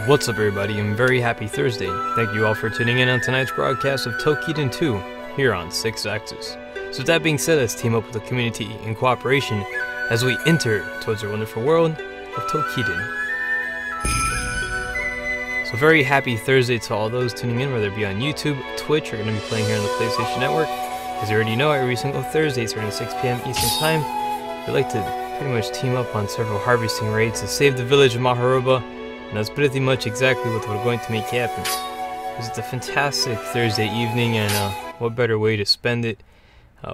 What's up everybody, and very happy Thursday. Thank you all for tuning in on tonight's broadcast of Toukiden 2 here on 6 Axis. So with that being said, let's team up with the community in cooperation as we enter towards our wonderful world of Toukiden. So very happy Thursday to all those tuning in, whether it be on YouTube, Twitch, or going to be playing here on the PlayStation Network. As you already know, every single Thursday starting at 6 p.m. Eastern Time, we like to pretty much team up on several harvesting raids to save the village of Maharoba, and that's pretty much exactly what we're going to make happen. It's a fantastic Thursday evening, and what better way to spend it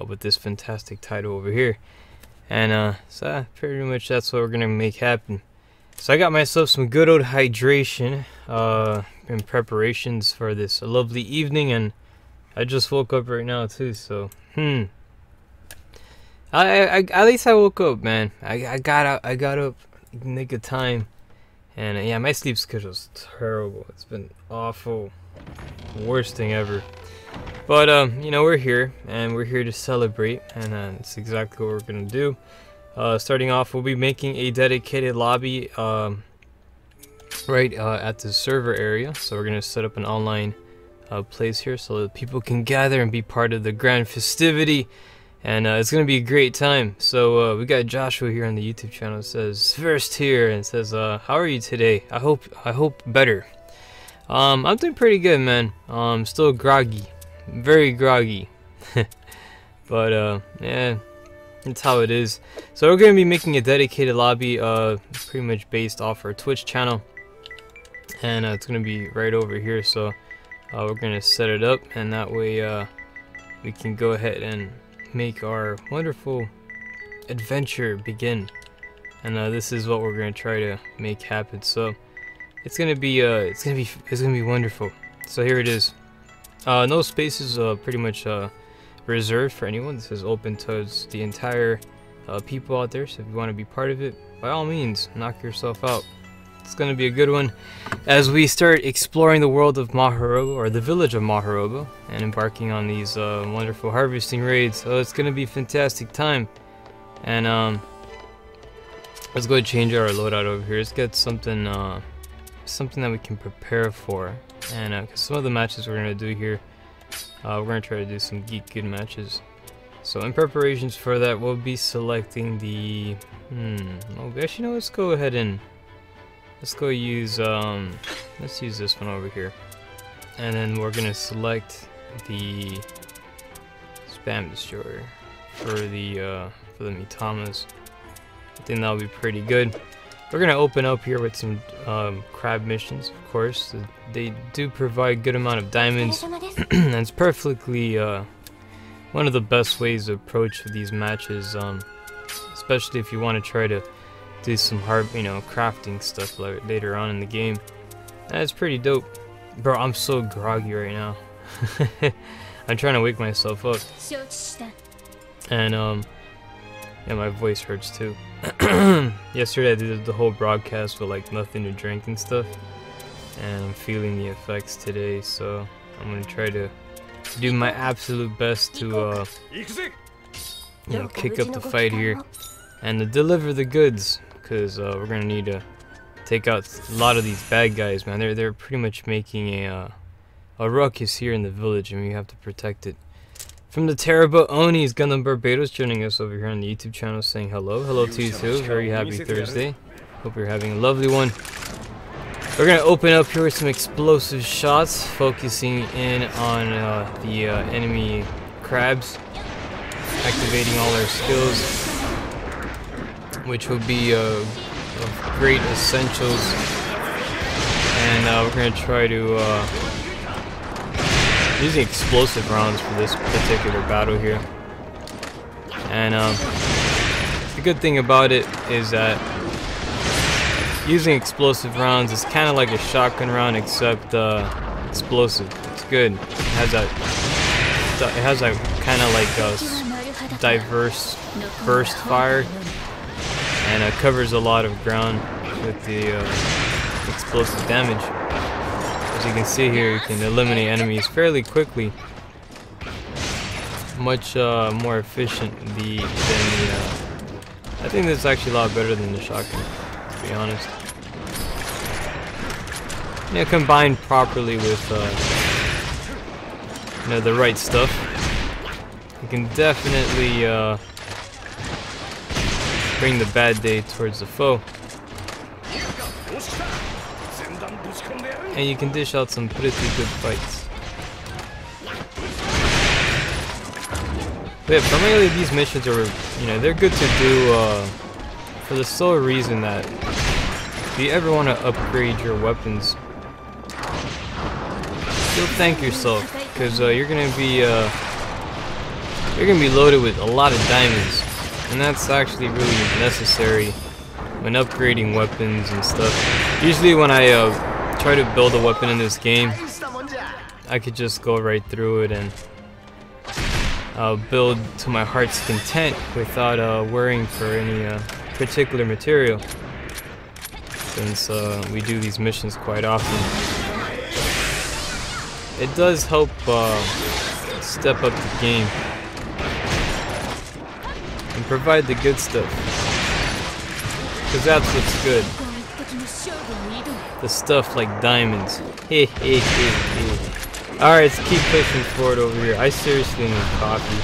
with this fantastic title over here. And so pretty much that's what we're gonna make happen. So I got myself some good old hydration in preparations for this lovely evening, and I just woke up right now too, so at least I woke up, man. I got up in nick of time, and yeah, my sleep schedule's terrible. It's been awful, worst thing ever. But you know, we're here, and we're here to celebrate, and it's exactly what we're gonna do. Starting off, we'll be making a dedicated lobby right at the server area. So we're gonna set up an online place here so that people can gather and be part of the grand festivity, and it's gonna be a great time. So we got Joshua here on the YouTube channel. It says first here, and it says how are you today? I hope better. I'm doing pretty good, man. I'm still groggy, very groggy. But yeah, that's how it is. So we're gonna be making a dedicated lobby pretty much based off our Twitch channel, and it's gonna be right over here. So we're gonna set it up, and that way we can go ahead and make our wonderful adventure begin. And this is what we're gonna try to make happen. So it's gonna be wonderful. So here it is. No spaces pretty much reserved for anyone. This is open towards the entire people out there. So if you want to be part of it, by all means, knock yourself out. It's gonna be a good one as we start exploring the world of Maharoba, or the village of Maharoba, and embarking on these wonderful harvesting raids. So it's gonna be a fantastic time. And let's go change our loadout over here. Let's get something that we can prepare for. And cause some of the matches we're gonna do here, we're gonna try to do some good matches. So in preparations for that, we'll be selecting the oh, actually no, let's go ahead and let's use this one over here, and then we're gonna select the spam destroyer for the Mitamas. I think that'll be pretty good. We're gonna open up here with some crab missions, of course. They do provide a good amount of diamonds, and it's perfectly one of the best ways to approach these matches, especially if you want to try to do some hard, crafting stuff later on in the game. That's pretty dope, bro. I'm so groggy right now. I'm trying to wake myself up, and yeah, my voice hurts too. Yesterday I did the whole broadcast with like nothing to drink and stuff, and I'm feeling the effects today, so I'm gonna try to do my absolute best to kick up the fight here and to deliver the goods, because we're gonna need to take out a lot of these bad guys, man. They're pretty much making a ruckus here in the village, and we have to protect it. From the Teraba Onis, Gundam Barbados joining us over here on the YouTube channel, saying hello. Hello to you too. Very happy Thursday. Hope you're having a lovely one. We're gonna open up here with some explosive shots, focusing in on the enemy crabs, activating all our skills, which will be of great essentials. And we're gonna try to using explosive rounds for this particular battle here. And the good thing about it is that using explosive rounds is kind of like a shotgun round, except explosive. It's good. It has that kind of like a diverse burst fire, and it covers a lot of ground with the explosive damage. As you can see here, you can eliminate enemies fairly quickly. Much more efficient than the I think this is actually a lot better than the shotgun, to be honest. combined properly with the right stuff, you can definitely bring the bad day towards the foe. And you can dish out some pretty good fights. But yeah, primarily these missions are, they're good to do for the sole reason that if you ever want to upgrade your weapons, you'll thank yourself, because you're gonna be loaded with a lot of diamonds, and that's actually really necessary when upgrading weapons and stuff. Usually when I try to build a weapon in this game, I could just go right through it and build to my heart's content without worrying for any particular material, since we do these missions quite often. It does help step up the game and provide the good stuff, because that's what's good. The stuff like diamonds. Alright, let's keep pushing forward over here. I seriously need coffee.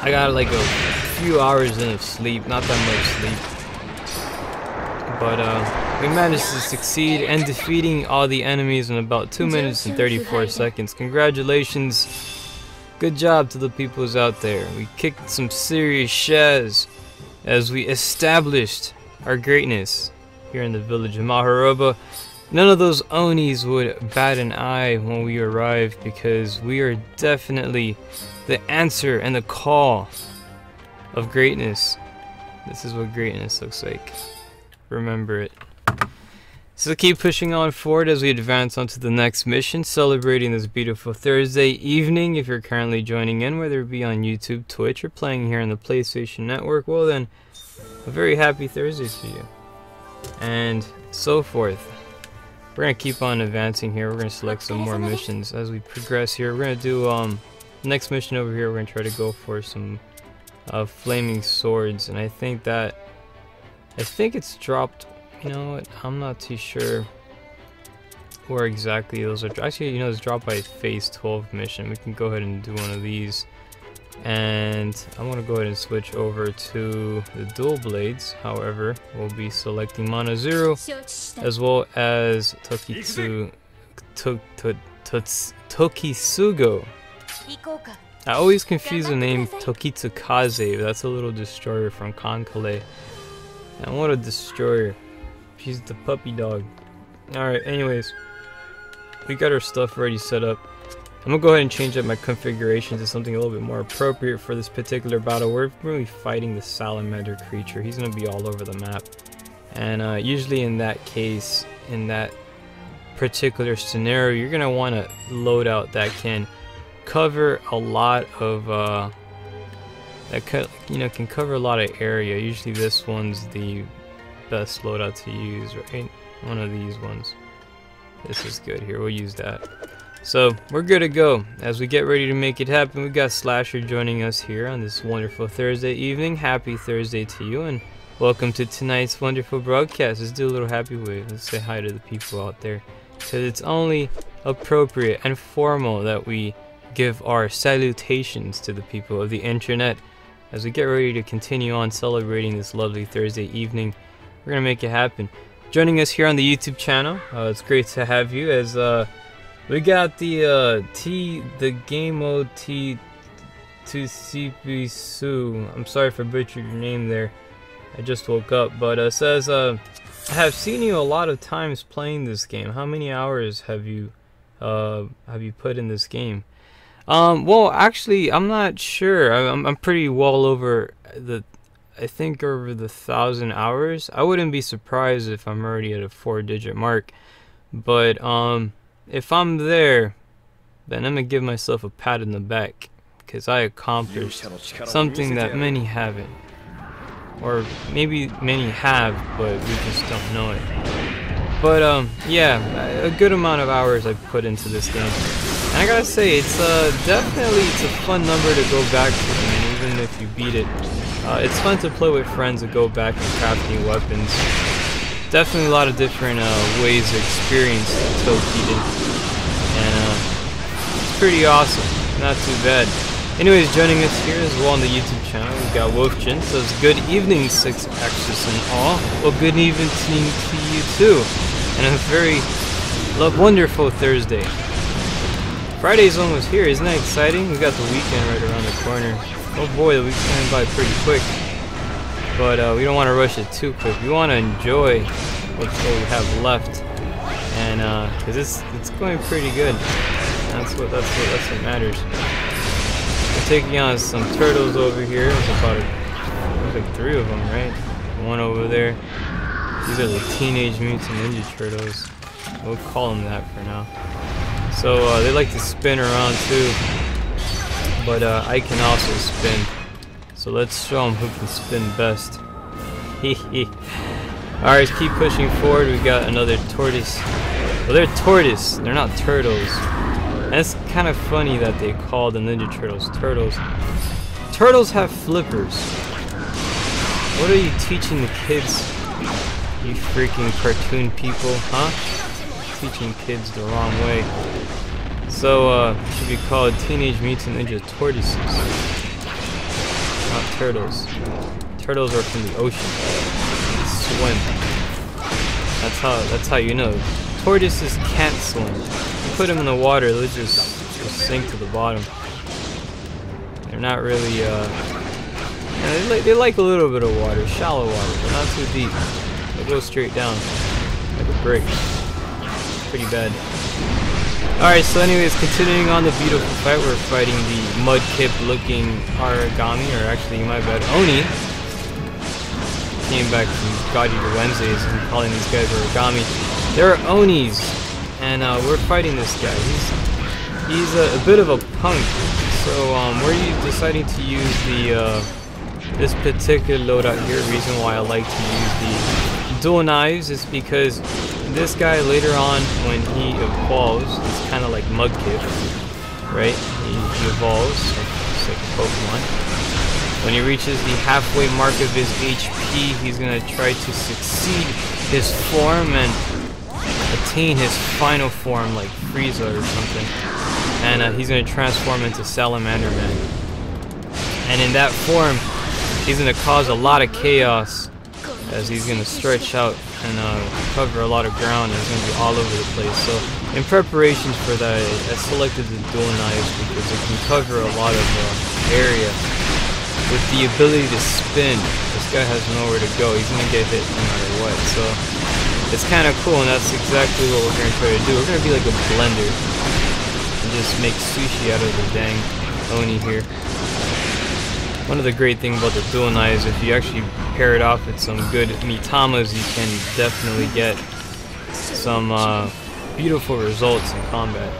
I got like a few hours in of sleep, not that much sleep. But we managed to succeed in defeating all the enemies in about 2 minutes and 34 seconds. Congratulations. Good job to the peoples out there. We kicked some serious shaz as we established our greatness here in the village of Maharoba. None of those Onis would bat an eye when we arrive, because we are definitely the answer and the call of greatness. This is what greatness looks like. Remember it. So keep pushing on forward as we advance onto the next mission, celebrating this beautiful Thursday evening. If you're currently joining in, whether it be on YouTube, Twitch, or playing here on the PlayStation Network, well then, a very happy Thursday to you. And so forth. We're going to keep on advancing here. We're going to select some more missions as we progress here. We're going to do, next mission over here, we're going to try to go for some flaming swords. And I think it's dropped. You know what? I'm not too sure where exactly those are. Actually, it's dropped by phase 12 mission. We can go ahead and do one of these. And I'm going to go ahead and switch over to the dual blades. However, we'll be selecting Monozuru as well as Tokisugo. I always confuse the name Tokitsukaze. That's a little destroyer from Kankale. And what a destroyer. She's the puppy dog. Alright, anyways. We got our stuff already set up. I'm gonna go ahead and change up my configuration to something a little bit more appropriate for this particular battle. We're really fighting the salamander creature. He's gonna be all over the map. And usually in that case, in that particular scenario, you're gonna want to load out that can cover a lot of can cover a lot of area. Usually this one's the best loadout to use, right? One of these ones. This is good here. We'll use that. So we're good to go as we get ready to make it happen. We got Slasher joining us here on this wonderful Thursday evening. Happy Thursday to you, and welcome to tonight's wonderful broadcast. Let's do a little happy wave. Let's say hi to the people out there, because it's only appropriate and formal that we give our salutations to the people of the internet as we get ready to continue on celebrating this lovely Thursday evening. We're gonna make it happen. Joining us here on the YouTube channel, it's great to have you as we got the game mode T to CP I'm sorry if I butchered your name there. I just woke up, but it says I have seen you a lot of times playing this game. How many hours have you put in this game? Well, actually, I'm not sure. I'm pretty well over I think over the 1,000 hours. I wouldn't be surprised if I'm already at a 4-digit mark, but if I'm there, then I'm gonna give myself a pat in the back, because I accomplished something that many haven't, or maybe many have, but we just don't know it. But yeah, a good amount of hours I put into this game, and I gotta say, it's definitely a fun number to go back to. I mean, even if you beat it, it's fun to play with friends and go back and craft new weapons definitely a lot of different ways to experience Toukiden, and it's pretty awesome. Not too bad. Anyways, joining us here as well on the YouTube channel, we got Wolfjin. Says, good evening, 6Axis and all. Well, good evening to you too. And a very wonderful Thursday. Friday's almost here, isn't that exciting? We got the weekend right around the corner. Oh boy, the week's going by pretty quick. But we don't want to rush it too quick. We want to enjoy what we have left. And cause it's going pretty good. That's what matters. We're taking on some turtles over here. There's like 3 of them, right? One over there. These are the Teenage Mutant Ninja Turtles. We'll call them that for now. So they like to spin around too, but I can also spin. So let's show them who can spin best. Hehe. Alright, keep pushing forward. We got another tortoise. Well, they're tortoise. They're not turtles. And it's kind of funny that they call the Ninja Turtles turtles. Turtles have flippers. What are you teaching the kids? You freaking cartoon people, huh? Teaching kids the wrong way. So, should be called Teenage Mutant Ninja Tortoises. Not turtles. Turtles are from the ocean. They swim. That's how you know. Tortoises can't swim. You put them in the water, they'll just sink to the bottom. They're not really, they like a little bit of water, shallow water, but not too deep. They'll go straight down, like a brick. Pretty bad. Alright, so anyways, continuing on the beautiful fight, we're fighting the Mudkip looking Origami, or actually, my bad, Oni. Came back from God Eater Wednesdays and calling these guys Origami. They're Onis, and we're fighting this guy. He's a bit of a punk, so we're deciding to use the this particular loadout here. Reason why I like to use the dual knives is because this guy later on, when he evolves, it's kind of like Mudkip, right? He evolves, it's like a Pokemon. When he reaches the halfway mark of his HP, he's gonna try to succeed his form and attain his final form, like Frieza or something. And he's gonna transform into Salamander Man. And in that form, he's gonna cause a lot of chaos, as he's gonna stretch out and cover a lot of ground, and it's gonna be all over the place. So in preparation for that, I selected the dual knives because it can cover a lot of area with the ability to spin. This guy has nowhere to go. He's gonna get hit no matter what. So it's kind of cool, and that's exactly what we're gonna try to do. We're gonna be like a blender and just make sushi out of the dang Oni here. One of the great things about the dual knives, if you actually pair it off with some good Mitamas, you can definitely get some beautiful results in combat.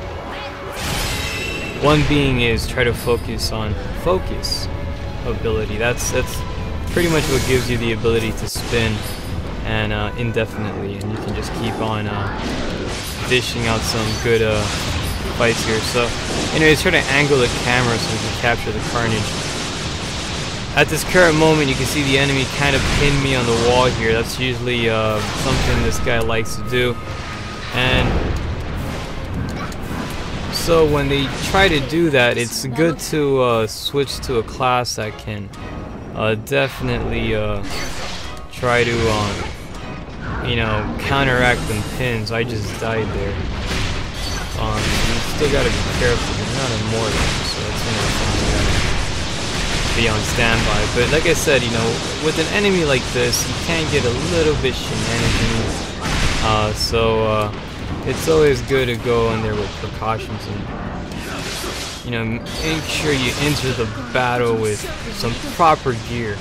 One being is try to focus on focus ability. That's pretty much what gives you the ability to spin and indefinitely, and you can just keep on dishing out some good fights here. So anyways, try to angle the camera so we can capture the carnage. At this current moment, you can see the enemy kind of pin me on the wall here. That's usually something this guy likes to do. And so when they try to do that, it's good to switch to a class that can definitely try to, you know, counteract them pins. I just died there. You still gotta be careful. They're not immortal, so it's gonna be on standby. But like I said, you know, with an enemy like this, you can get a little bit shenanigans. So it's always good to go in there with precautions and, you know, make sure you enter the battle with some proper gear.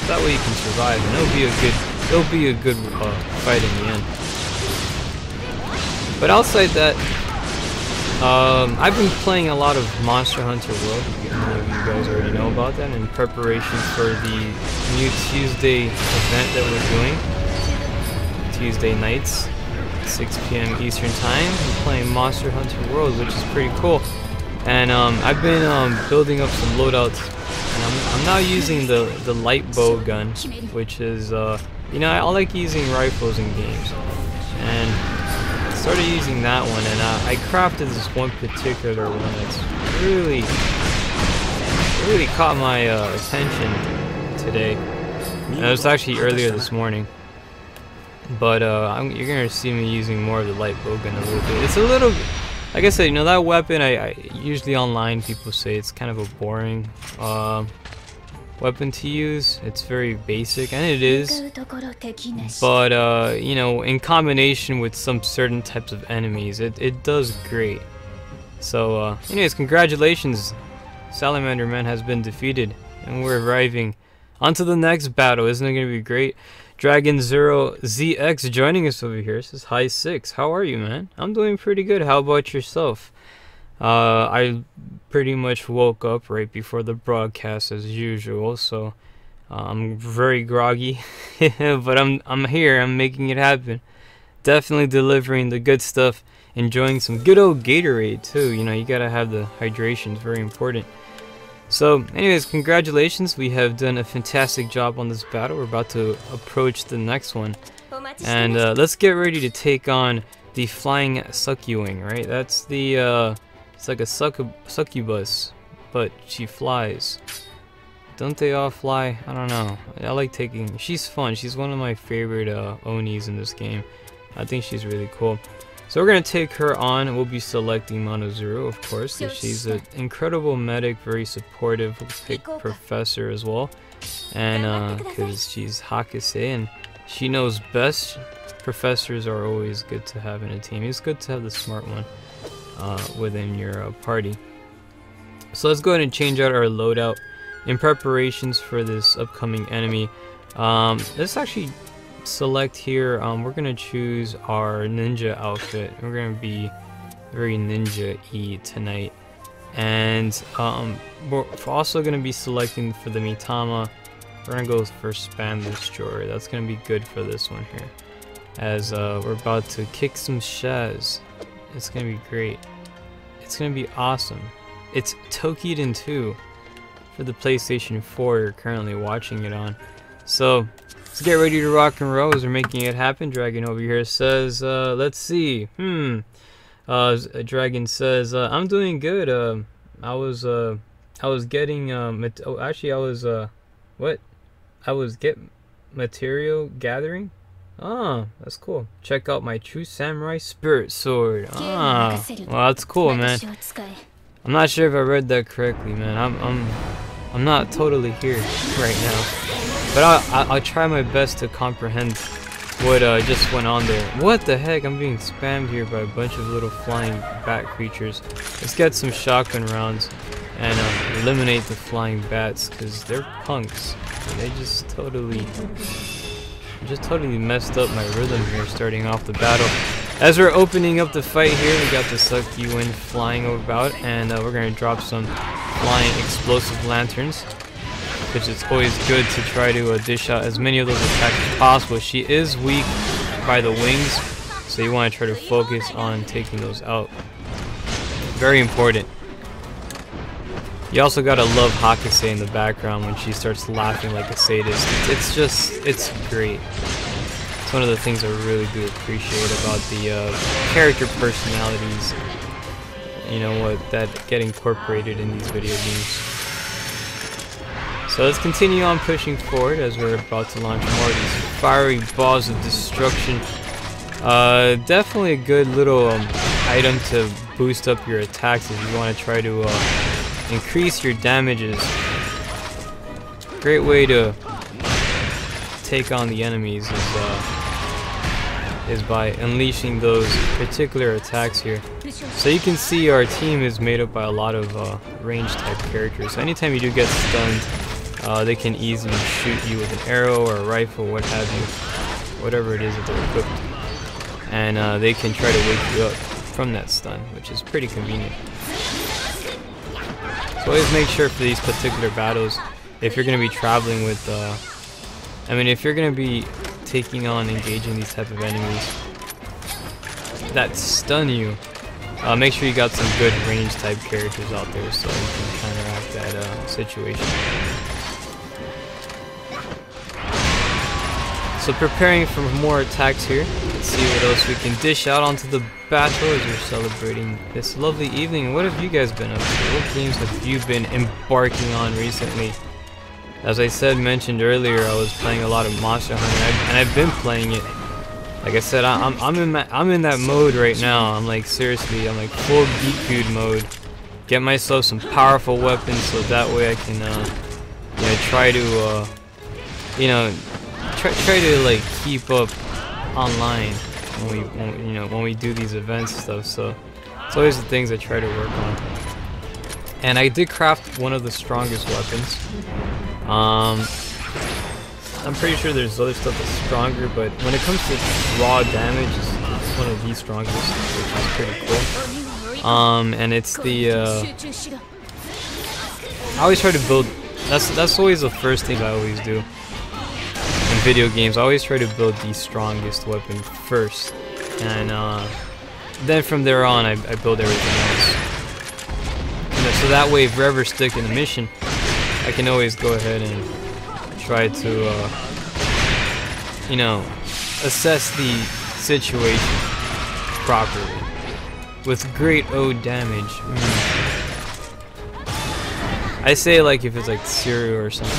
That way you can survive, and it'll be a good fight in the end. But outside that, I've been playing a lot of Monster Hunter World. Many of you guys already know about that, in preparation for the new Tuesday event that we're doing. Tuesday nights, 6 p.m. Eastern Time. I'm playing Monster Hunter World, which is pretty cool. And I've been building up some loadouts. And I'm now using the light bow gun, which is You know, I like using rifles in games, and I started using that one, and I crafted this one particular one that's really caught my attention today. And it was actually earlier this morning, but you're gonna see me using more of the light bowgun a little bit. It's a little, like I said, you know, that weapon, I usually online people say it's kind of a boring weapon to use. It's very basic, and it is, but you know, in combination with some certain types of enemies, it does great. So anyways, congratulations, Salamander Man has been defeated, and we're arriving onto the next battle. Isn't it gonna be great? Dragon Zero ZX joining us over here. Says hi 6. How are you, man? I'm doing pretty good. How about yourself? I pretty much woke up right before the broadcast as usual, so I'm very groggy, but I'm here. I'm making it happen. Definitely delivering the good stuff. Enjoying some good old Gatorade too. You know, you gotta have the hydration. It's very important. So, anyways, congratulations. We have done a fantastic job on this battle. We're about to approach the next one, and let's get ready to take on the flying succubus. Right? That's the it's like a succubus, but she flies. Don't they all fly? I don't know. I like taking. She's fun. She's one of my favorite onis in this game. I think she's really cool. So we're gonna take her on, and we'll be selecting Monozuru, of course, because she's an incredible medic, very supportive professor as well, and because she's Hakase and she knows best. Professors are always good to have in a team. It's good to have the smart one within your party. So let's go ahead and change out our loadout in preparations for this upcoming enemy. Let's actually select here. We're gonna choose our ninja outfit. We're gonna be very ninja-y tonight, and we're also gonna be selecting for the Mitama. We're gonna go for Spam Destroyer. That's gonna be good for this one here, as we're about to kick some shaz. It's gonna be great. It's gonna be awesome. It's Tokiden 2 for the PlayStation 4 you're currently watching it on. So let's get ready to rock and roll as we're making it happen. Dragon over here says, let's see. Dragon says, I'm doing good. I was getting, material gathering. Ah, that's cool. Check out my true samurai spirit sword. Ah, well, that's cool, man. I'm not sure if I read that correctly, man. I'm not totally here right now, but I'll try my best to comprehend what just went on there. What the heck? I'm being spammed here by a bunch of little flying bat creatures. Let's get some shotgun rounds and eliminate the flying bats, because they're punks. They just totally messed up my rhythm here starting off the battle. As we're opening up the fight here, we got the Succubus flying about, and we're going to drop some flying explosive lanterns, which is always good to try to dish out as many of those attacks as possible. She is weak by the wings, so you want to try to focus on taking those out. Very important. You also gotta love Hakase in the background when she starts laughing like a sadist. It's great. It's one of the things I really do appreciate about the character personalities, you know, what that get incorporated in these video games. So let's continue on pushing forward as we're about to launch more of these fiery balls of destruction. Definitely a good little item to boost up your attacks if you want to try to increase your damages. Great way to take on the enemies is by unleashing those particular attacks here. So you can see our team is made up by a lot of range type characters. So anytime you do get stunned, they can easily shoot you with an arrow or a rifle, what have you, whatever it is that they're equipped, and they can try to wake you up from that stun, which is pretty convenient. So always make sure for these particular battles, if you're going to be traveling with, if you're going to be taking on, engaging these type of enemies that stun you, make sure you got some good range type characters out there so you can counteract that situation. So preparing for more attacks here. Let's see what else we can dish out onto the battle as we're celebrating this lovely evening. What have you guys been up to? What games have you been embarking on recently? As I mentioned earlier, I was playing a lot of Monster Hunter, and I've been playing it. Like I said, I'm in that mode right now. I'm like, seriously, I'm like full geek dude mode. Get myself some powerful weapons so that way I can try to try to like keep up online when we do these events and stuff. So it's always the things I try to work on. And I did craft one of the strongest weapons. I'm pretty sure there's other stuff that's stronger, but when it comes to raw damage, it's one of the strongest, which is pretty cool. And it's the I always try to build. That's always the first thing I always do in video games. I always try to build the strongest weapon first, and then from there on, I build everything else. And so that way, if we're ever stuck in a mission, I can always go ahead and try to, assess the situation properly with great ode damage. I say like if it's like Syria or something.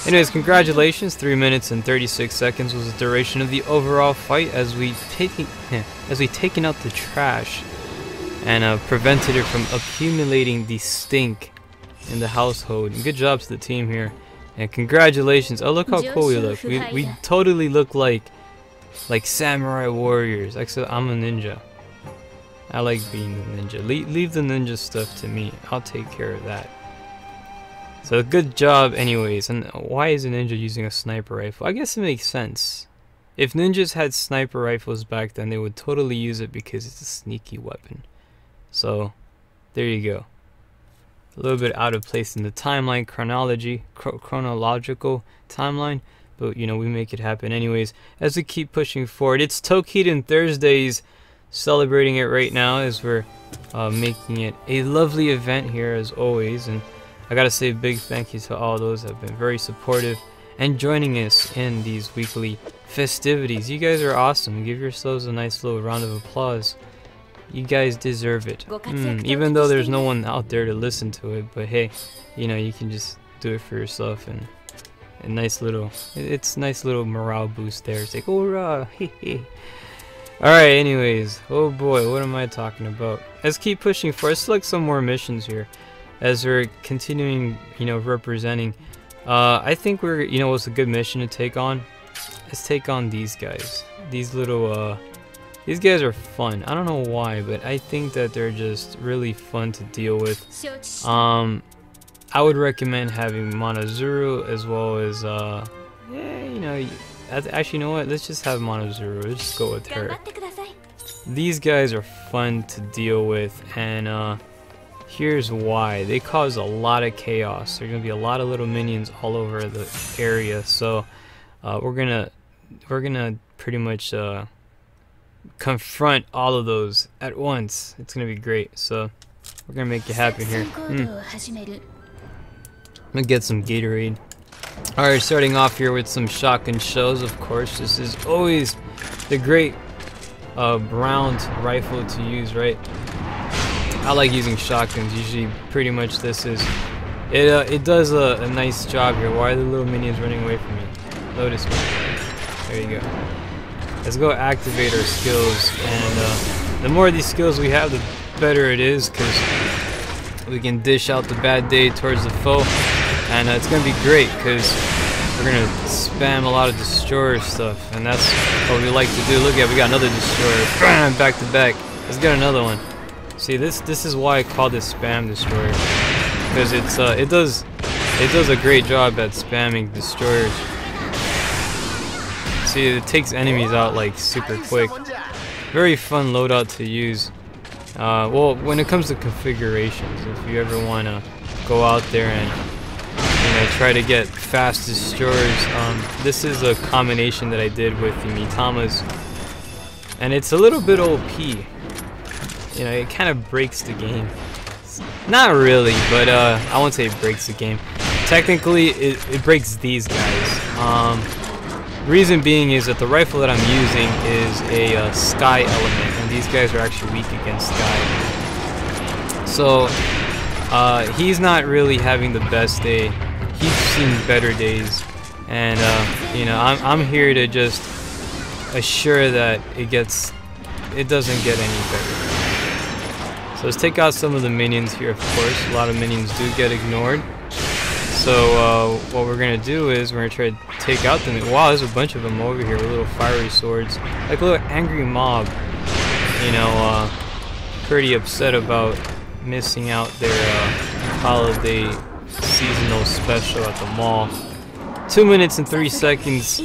Anyways, congratulations. 3 minutes and 36 seconds was the duration of the overall fight as we taken out the trash and prevented it from accumulating the stink in the household. And good job to the team here. And congratulations. Oh, look how cool we look. We totally look like samurai warriors. Actually, I'm a ninja. I like being a ninja. Leave the ninja stuff to me. I'll take care of that. So good job anyways. And why is a ninja using a sniper rifle? I guess it makes sense. If ninjas had sniper rifles back then, they would totally use it because it's a sneaky weapon. So there you go. A little bit out of place in the timeline chronological timeline, but we make it happen anyways as we keep pushing forward. It's Toukiden Thursdays, celebrating it right now as we're making it a lovely event here as always. And I gotta say a big thank you to all those that have been very supportive and joining us in these weekly festivities. You guys are awesome. Give yourselves a nice little round of applause. You guys deserve it. Even though there's no one out there to listen to it, but hey, you can just do it for yourself, and a nice little morale boost there. It's like, hoorah! Alright, anyways, oh boy, what am I talking about? Let's keep pushing forward. Let's select some more missions here as we're continuing, representing. I think we're, what's a good mission to take on? Let's take on these guys. These little, these guys are fun. I don't know why, but I think that they're just really fun to deal with. I would recommend having Monozuru as well as, actually, you know what? Let's just have Monozuru. Let's just go with her. These guys are fun to deal with, and here's why. They cause a lot of chaos. There's gonna be a lot of little minions all over the area, so we're gonna pretty much confront all of those at once. It's gonna be great, so we're gonna make it happen here. I'm gonna get some Gatorade. Alright, starting off here with some shotgun shells, of course. This is always the great round rifle to use, right? I like using shotguns. Usually pretty much this is it does a nice job here. Why are the little minions running away from me? Notice me. There you go. Let's go activate our skills, and the more of these skills we have, the better it is, because we can dish out the bad day towards the foe, and it's gonna be great because we're gonna spam a lot of destroyer stuff, and that's what we like to do. Look at, we got another destroyer, bam, back to back. Let's get another one. See, this is why I call this spam destroyer, because it does a great job at spamming destroyers. See, it takes enemies out like super quick. Very fun loadout to use. Well, when it comes to configurations, if you ever want to go out there and try to get fast destroyers, this is a combination that I did with the Mitamas, and it's a little bit OP. It kind of breaks the game. Not really, but I won't say it breaks the game. Technically, it breaks these guys. Reason being is that the rifle that I'm using is a sky element, and these guys are actually weak against sky. So he's not really having the best day. He's seen better days, and you know, I'm here to just assure that it doesn't get any better. So let's take out some of the minions here. Of course, a lot of minions do get ignored. So what we're gonna do is we're gonna try to take out them. Wow, there's a bunch of them over here with little fiery swords, like a little angry mob. You know, pretty upset about missing out their holiday seasonal special at the mall. 2 minutes and 3 seconds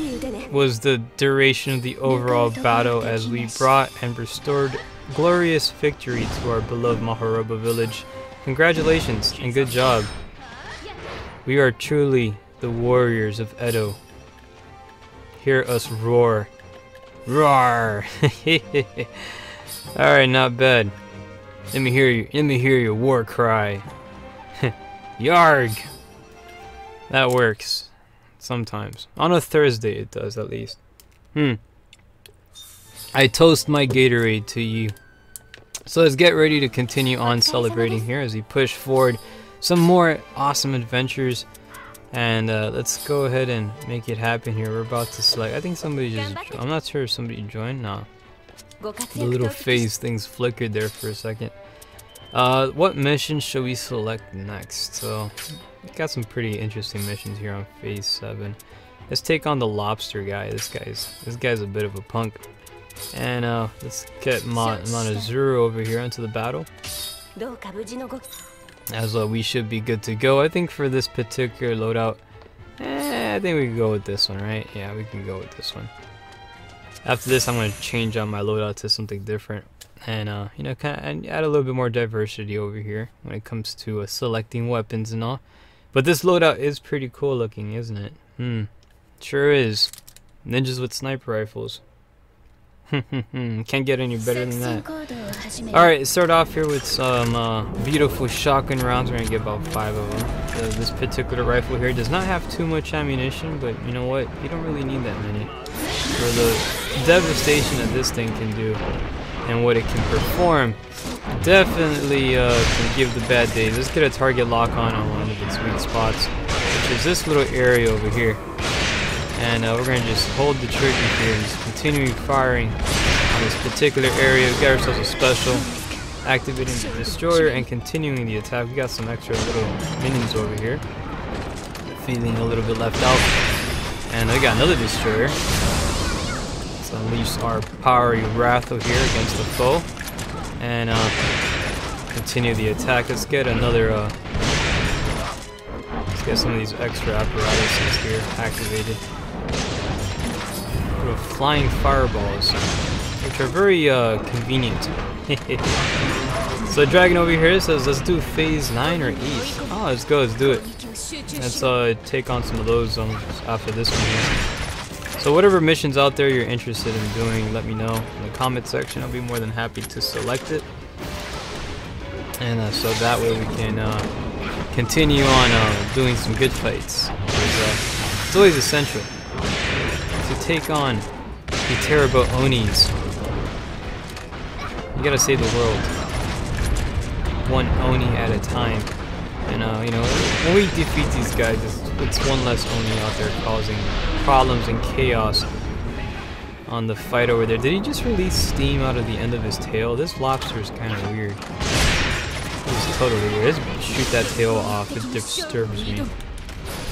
was the duration of the overall battle as we brought and restored glorious victory to our beloved Maharoba village. Congratulations and good job. We are truly the warriors of Edo. Hear us roar. Roar! Alright, not bad. Let me hear you. Let me hear your war cry. Yarg! That works. Sometimes. On a Thursday it does, at least. I toast my Gatorade to you. So let's get ready to continue on celebrating here as we push forward some more awesome adventures, and let's go ahead and make it happen here. We're about to select. I think somebody just, I'm not sure if somebody joined. No, the little phase things flickered there for a second. What mission should we select next? So we got some pretty interesting missions here on phase 7. Let's take on the lobster guy. This guy's a bit of a punk, and let's get Monozuru over here into the battle, as we should be good to go. I think for this particular loadout, I think we can go with this one, right? Yeah, we can go with this one. After this, I'm going to change out my loadout to something different, and you know, kind of add a little bit more diversity over here when it comes to selecting weapons and all. But this loadout is pretty cool looking, isn't it? Sure is. Ninjas with sniper rifles. Can't get any better than that. Alright, start off here with some beautiful shotgun rounds. We're gonna get about 5 of them. This particular rifle here does not have too much ammunition, but you know what? You don't really need that many for the devastation that this thing can do and what it can perform. Definitely can give the bad days. Let's get a target lock on one of its weak spots, which is this little area over here. And we're going to just hold the trigger here and just continue firing on this particular area. We got ourselves a special, activating the destroyer and continuing the attack. We got some extra little minions over here, feeling a little bit left out. And we got another destroyer. Let's unleash our powery wrath over here against the foe. And continue the attack. Let's get another, let's get some of these extra apparatuses here activated. Flying fireballs, which are very convenient. So Dragon over here says, let's do phase 9 or 8. Oh, let's go, let's do it. Let's take on some of those after this one here. So whatever missions out there you're interested in doing, let me know in the comment section. I'll be more than happy to select it, and so that way we can continue on doing some good fights. It's always essential to take on the terrible Onis. You gotta save the world, one Oni at a time. And you know, when we defeat these guys, it's one less Oni out there causing problems and chaos on the fight over there. Did he just release steam out of the end of his tail? This lobster is kind of weird. It's totally weird. Let's shoot that tail off. It disturbs me.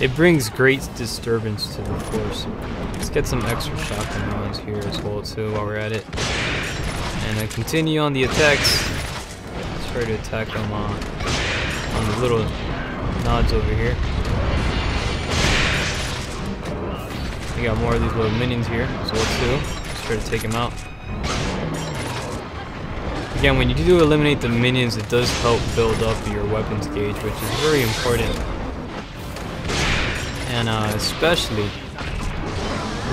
It brings great disturbance to the force. Let's get some extra shotgun rounds here as well too while we're at it. And then continue on the attacks. Let's try to attack them on the little nods over here. We got more of these little minions here, so let's do. Let's try to take them out. Again, when you do eliminate the minions, it does help build up your weapons gauge, which is very important. And especially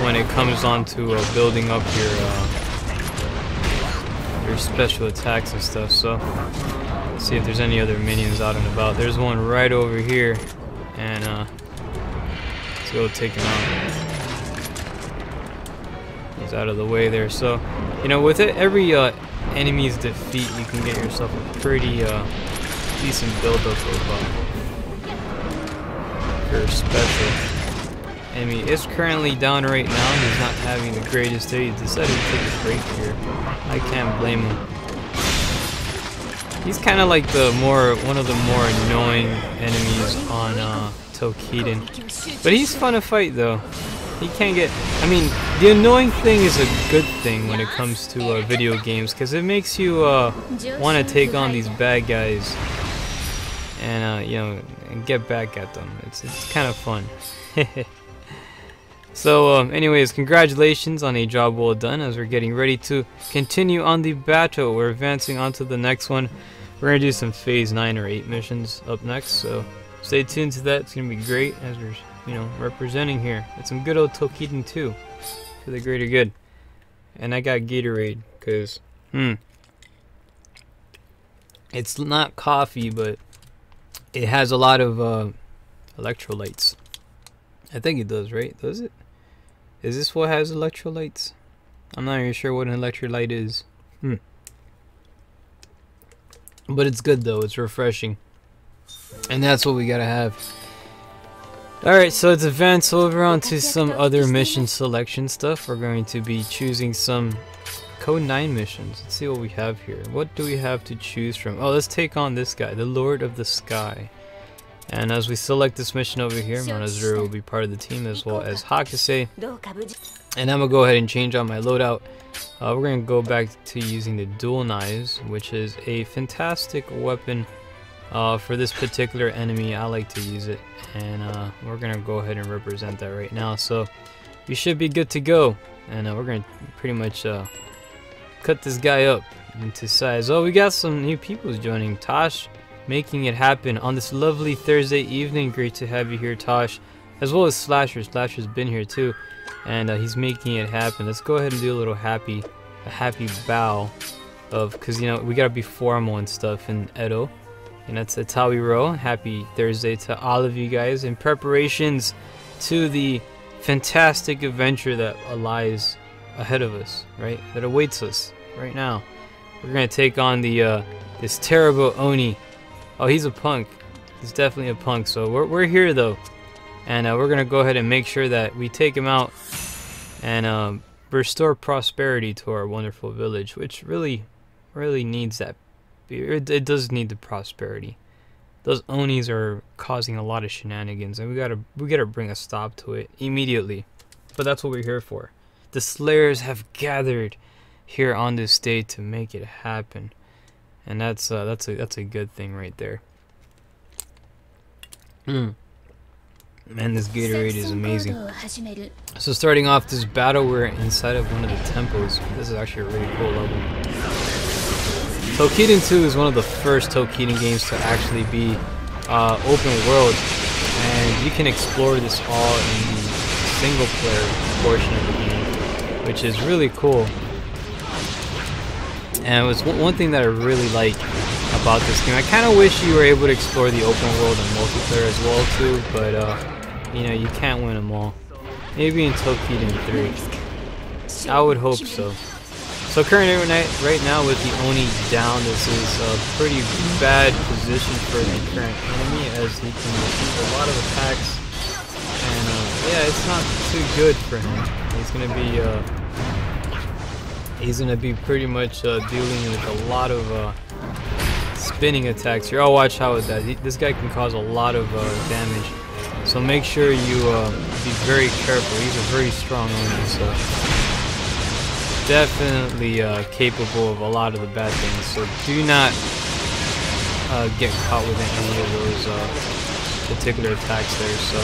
when it comes on to building up your special attacks and stuff. So let's see if there's any other minions out and about. There's one right over here, and let's go take him out. out of the way there. So, you know, with it, every enemy's defeat, you can get yourself a pretty decent buildup of your special. Enemy is currently down right now. He's not having the greatest day. He decided to take a break here. I can't blame him. He's kind of like one of the more annoying enemies on Toukiden. But he's fun to fight though. He can't get... I mean, the annoying thing is a good thing when it comes to video games, because it makes you want to take on these bad guys and you know, and get back at them. It's kind of fun. So anyways, congratulations on a job well done. As we're getting ready to continue on the battle, we're advancing on to the next one. We're gonna do some phase 9 or 8 missions up next, so stay tuned to that. It's gonna be great as we're, you know, representing here. It's some good old Toukiden too, for the greater good. And I got Gatorade, cause it's not coffee, but it has a lot of electrolytes. I think it does, right? Does it? Is this what has electrolytes? I'm not even sure what an electrolyte is. But it's good though, it's refreshing. And that's what we gotta have. Alright, so let's advance over onto some other mission selection stuff. We're going to be choosing some Code 9 missions. Let's see what we have here. What do we have to choose from? Oh, let's take on this guy, the Lord of the Sky. And as we select this mission over here, Monazuru will be part of the team, as well as Hakase. And I'm going to go ahead and change out my loadout. We're going to go back to using the dual knives, which is a fantastic weapon for this particular enemy. I like to use it, and we're going to go ahead and represent that right now. So we should be good to go, and we're going to pretty much cut this guy up into size. Oh, we got some new people joining. Tosh, making it happen on this lovely Thursday evening. Great to have you here, Tosh, as well as Slasher. Slasher's been here too, and he's making it happen. Let's go ahead and do a little happy bow of, because you know we gotta be formal and stuff in Edo, and that's how we roll. Happy Thursday to all of you guys in preparations to the fantastic adventure that lies ahead of us, right? That awaits us right now. We're gonna take on the this terrible Oni. Oh, he's a punk. He's definitely a punk. So we're here though, and we're gonna go ahead and make sure that we take him out and restore prosperity to our wonderful village, which really needs that. It does need the prosperity. Those Onis are causing a lot of shenanigans, and we gotta bring a stop to it immediately. But that's what we're here for. The Slayers have gathered here on this day to make it happen. And that's a good thing right there. Man, this Gatorade is amazing. So starting off this battle, we're inside of one of the temples. This is actually a really cool level. Toukiden 2 is one of the first Toukiden games to actually be open world, and you can explore this all in the single player portion of the game, which is really cool. And it was one thing that I really like about this game. I kind of wish you were able to explore the open world and multiplayer as well too, but you know, you can't win them all. Maybe in Toukiden 3. I would hope so. So currently right now with the Oni down, this is a pretty bad position for the current enemy, as he can receive a lot of attacks, and yeah, it's not too good for him. He's gonna be pretty much dealing with a lot of spinning attacks here. Oh, watch out with that. This guy can cause a lot of damage, so make sure you be very careful. He's a very strong enemy, so definitely capable of a lot of the bad things. So do not get caught with any of those particular attacks there. So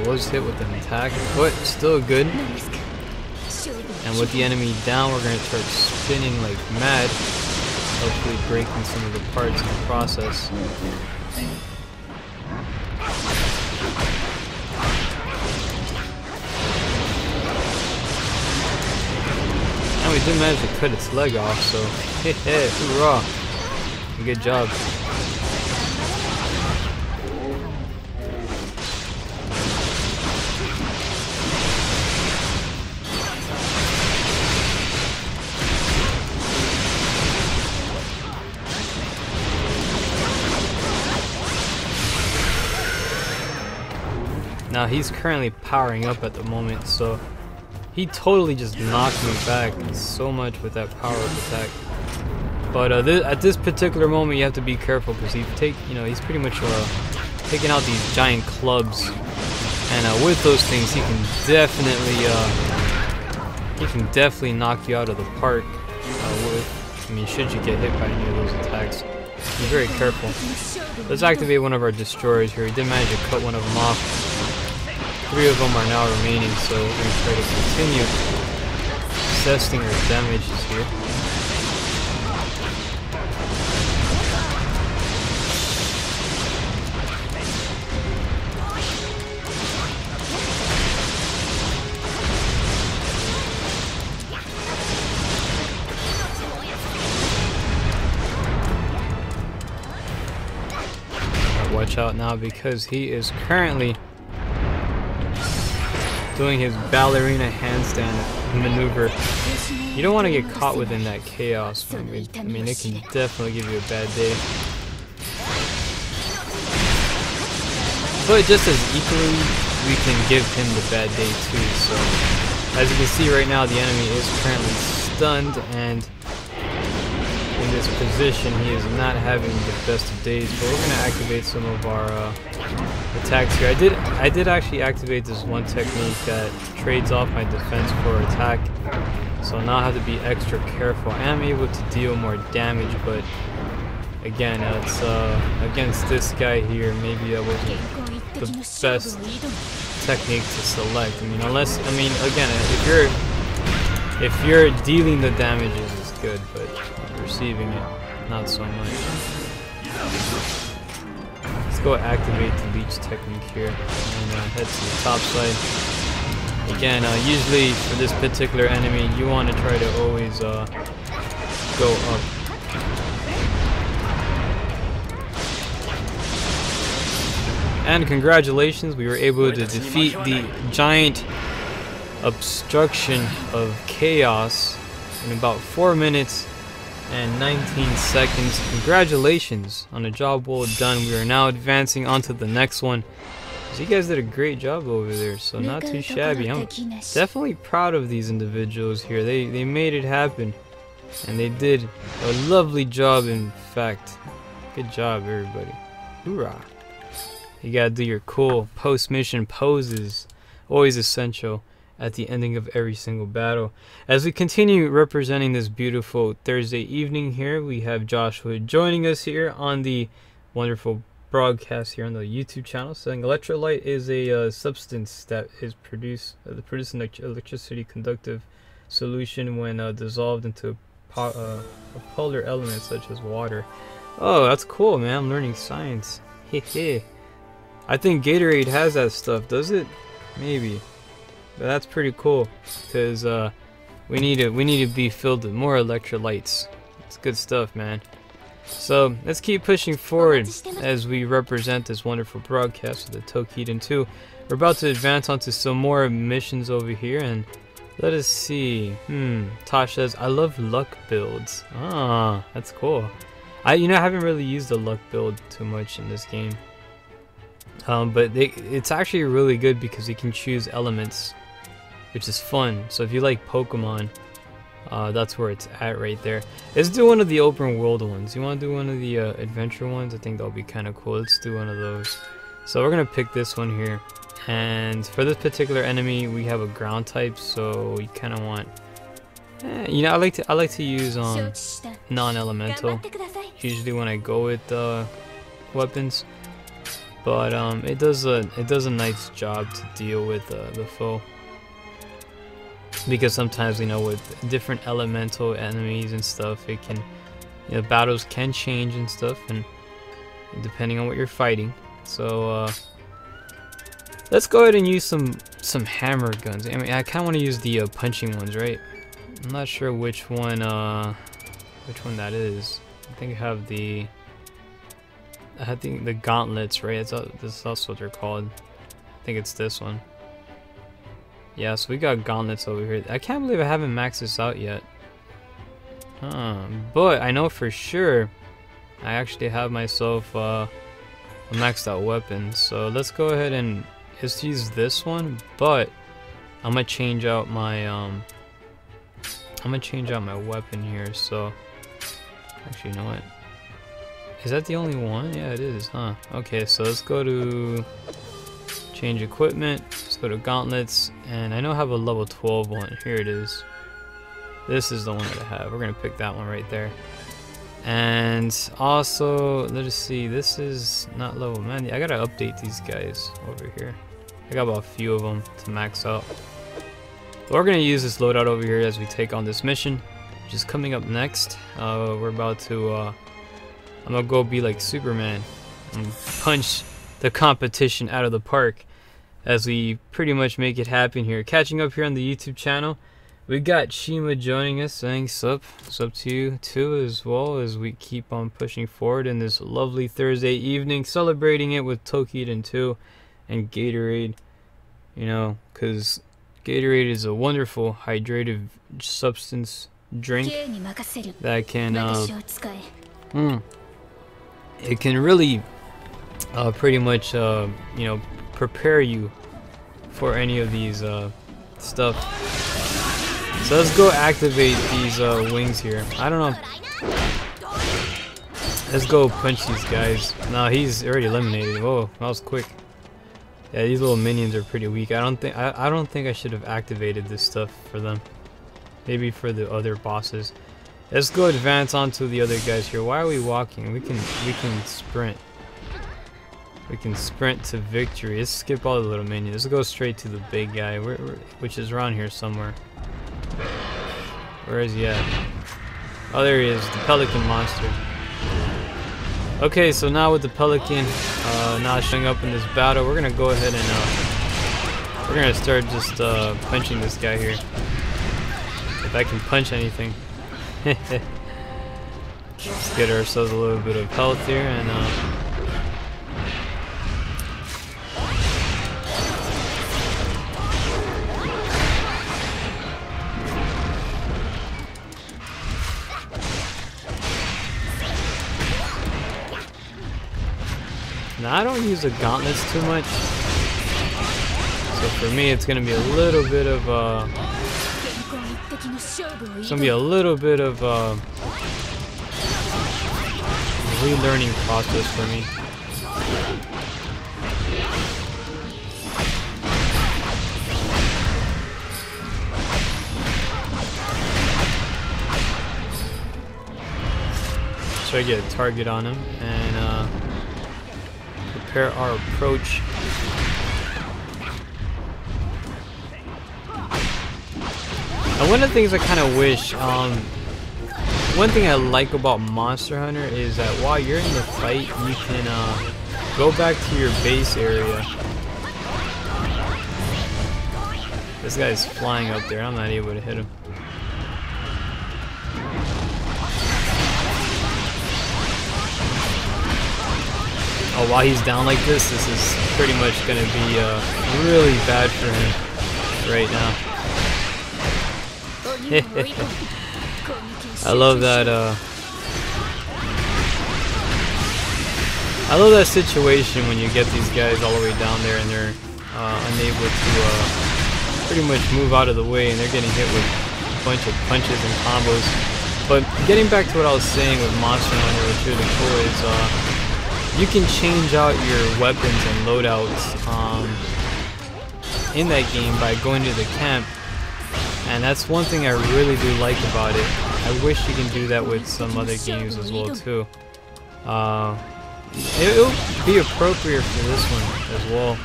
was hit with an attack, but still good. And with the enemy down, we're gonna start spinning like mad, hopefully breaking some of the parts in the process. And we did manage to cut its leg off, so hey, hoorah! Good job. Now he's currently powering up at the moment, so he totally just knocked me back so much with that power-up attack. But at this particular moment, you have to be careful because he's pretty much taking out these giant clubs, and with those things, he can definitely knock you out of the park. Should you get hit by any of those attacks, be very careful. Let's activate one of our destroyers here. We did manage to cut one of them off. 3 of them are now remaining, so we're going to try to continue assessing our damages here. Watch out now because he is currently doing his ballerina handstand maneuver. You don't want to get caught within that chaos. I mean, it can definitely give you a bad day. But just as equally, we can give him the bad day too. So, as you can see right now, the enemy is currently stunned, and in this position, he is not having the best of days. But we're going to activate some of our attacks here. I did actually activate this one technique that trades off my defense for attack, so now I have to be extra careful. I am able to deal more damage, but again, it's against this guy here, maybe that wasn't the best technique to select. Again, if you're dealing the damages, it's good, but receiving it, not so much. Let's go activate the leech technique here and head to the top side. Again, usually for this particular enemy, you want to try to always go up. And congratulations, we were able to defeat the giant obstruction of chaos in about 4 minutes and 19 seconds. Congratulations on a job well done. We are now advancing on to the next one. So you guys did a great job over there, so not too shabby. I'm definitely proud of these individuals here. They made it happen, and they did a lovely job, in fact. Good job, everybody. Hoorah. You gotta do your cool post-mission poses, always essential at the ending of every single battle. As we continue representing this beautiful Thursday evening here, we have Joshua joining us here on the wonderful broadcast here on the YouTube channel, saying electrolyte is a substance that is produced an electricity conductive solution when dissolved into a polar element such as water. Oh, that's cool, man. I'm learning science. Hehe. I think Gatorade has that stuff, does it? Maybe. But that's pretty cool, because we need to be filled with more electrolytes. It's good stuff, man. So let's keep pushing forward as we represent this wonderful broadcast of the Tokiden 2. We're about to advance onto some more missions over here, and let us see. Tosh says, I love luck builds. Ah, that's cool. I haven't really used the luck build too much in this game. But it's actually really good because you can choose elements, which is fun. So if you like Pokemon, that's where it's at right there. Let's do one of the open world ones. You want to do one of the adventure ones? I think that'll be kind of cool. Let's do one of those. So we're gonna pick this one here, and for this particular enemy, we have a ground type, so you kind of want. I like to use non-elemental usually when I go with weapons. But it does a nice job to deal with the foe, because sometimes with different elemental enemies and stuff, it can battles can change and stuff, and depending on what you're fighting. So let's go ahead and use some hammer guns. I mean, I kind of want to use the punching ones, right? I'm not sure which one that is. I think I have the gauntlets, right? That's also what they're called. I think it's this one. Yeah, so we got gauntlets over here. I can't believe I haven't maxed this out yet. But I know for sure I actually have myself a maxed out weapon. So let's go ahead and is to use this one, but I'm gonna change out my weapon here. So actually, you know what? Is that the only one? Yeah, it is, huh? Okay, so let's go to change equipment. Let's go to gauntlets, and I know I have a level 12 one. Here it is. This is the one that I have. We're gonna pick that one right there. And also, let's see. This is not level. Man, I gotta update these guys over here. I got about a few of them to max out. But we're gonna use this loadout over here as we take on this mission, which is coming up next. We're about to. I'm gonna go be like Superman and punch the competition out of the park as we pretty much make it happen here. Catching up here on the YouTube channel, we got Shima joining us. Thanks up. It's up to you too, as well, as we keep on pushing forward in this lovely Thursday evening, celebrating it with Tokiden 2 and Gatorade. You know, because Gatorade is a wonderful hydrative substance drink that can it can really pretty much you know, prepare you for any of these stuff. So let's go activate these wings here. I don't know. Let's go punch these guys. No, he's already eliminated. Whoa, that was quick. Yeah, these little minions are pretty weak. I don't think I should have activated this stuff for them. Maybe for the other bosses. Let's go advance onto the other guys here. Why are we walking? We can sprint. We can sprint to victory. Let's skip all the little minions. Let's go straight to the big guy, which is around here somewhere. Where is he at? Oh, there he is, the pelican monster. Okay, so now with the pelican not showing up in this battle, we're gonna go ahead and we're gonna start just punching this guy here. If I can punch anything. Let's get ourselves a little bit of health here, and now I don't use the gauntlets too much, so for me it's gonna be a little bit of relearning process for me. Try to get a target on him and prepare our approach. And one of the things I kind of wish, one thing I like about Monster Hunter is that while you're in the fight, you can go back to your base area. This guy's flying up there. I'm not able to hit him. Oh, while he's down like this is pretty much going to be really bad for him right now. I love that situation when you get these guys all the way down there and they're unable to pretty much move out of the way, and they're getting hit with a bunch of punches and combos. But getting back to what I was saying with Monster Hunter, what's really cool is you can change out your weapons and loadouts in that game by going to the camp. And that's one thing I really do like about it. I wish you can do that with some other games as well too. It'll be appropriate for this one as well,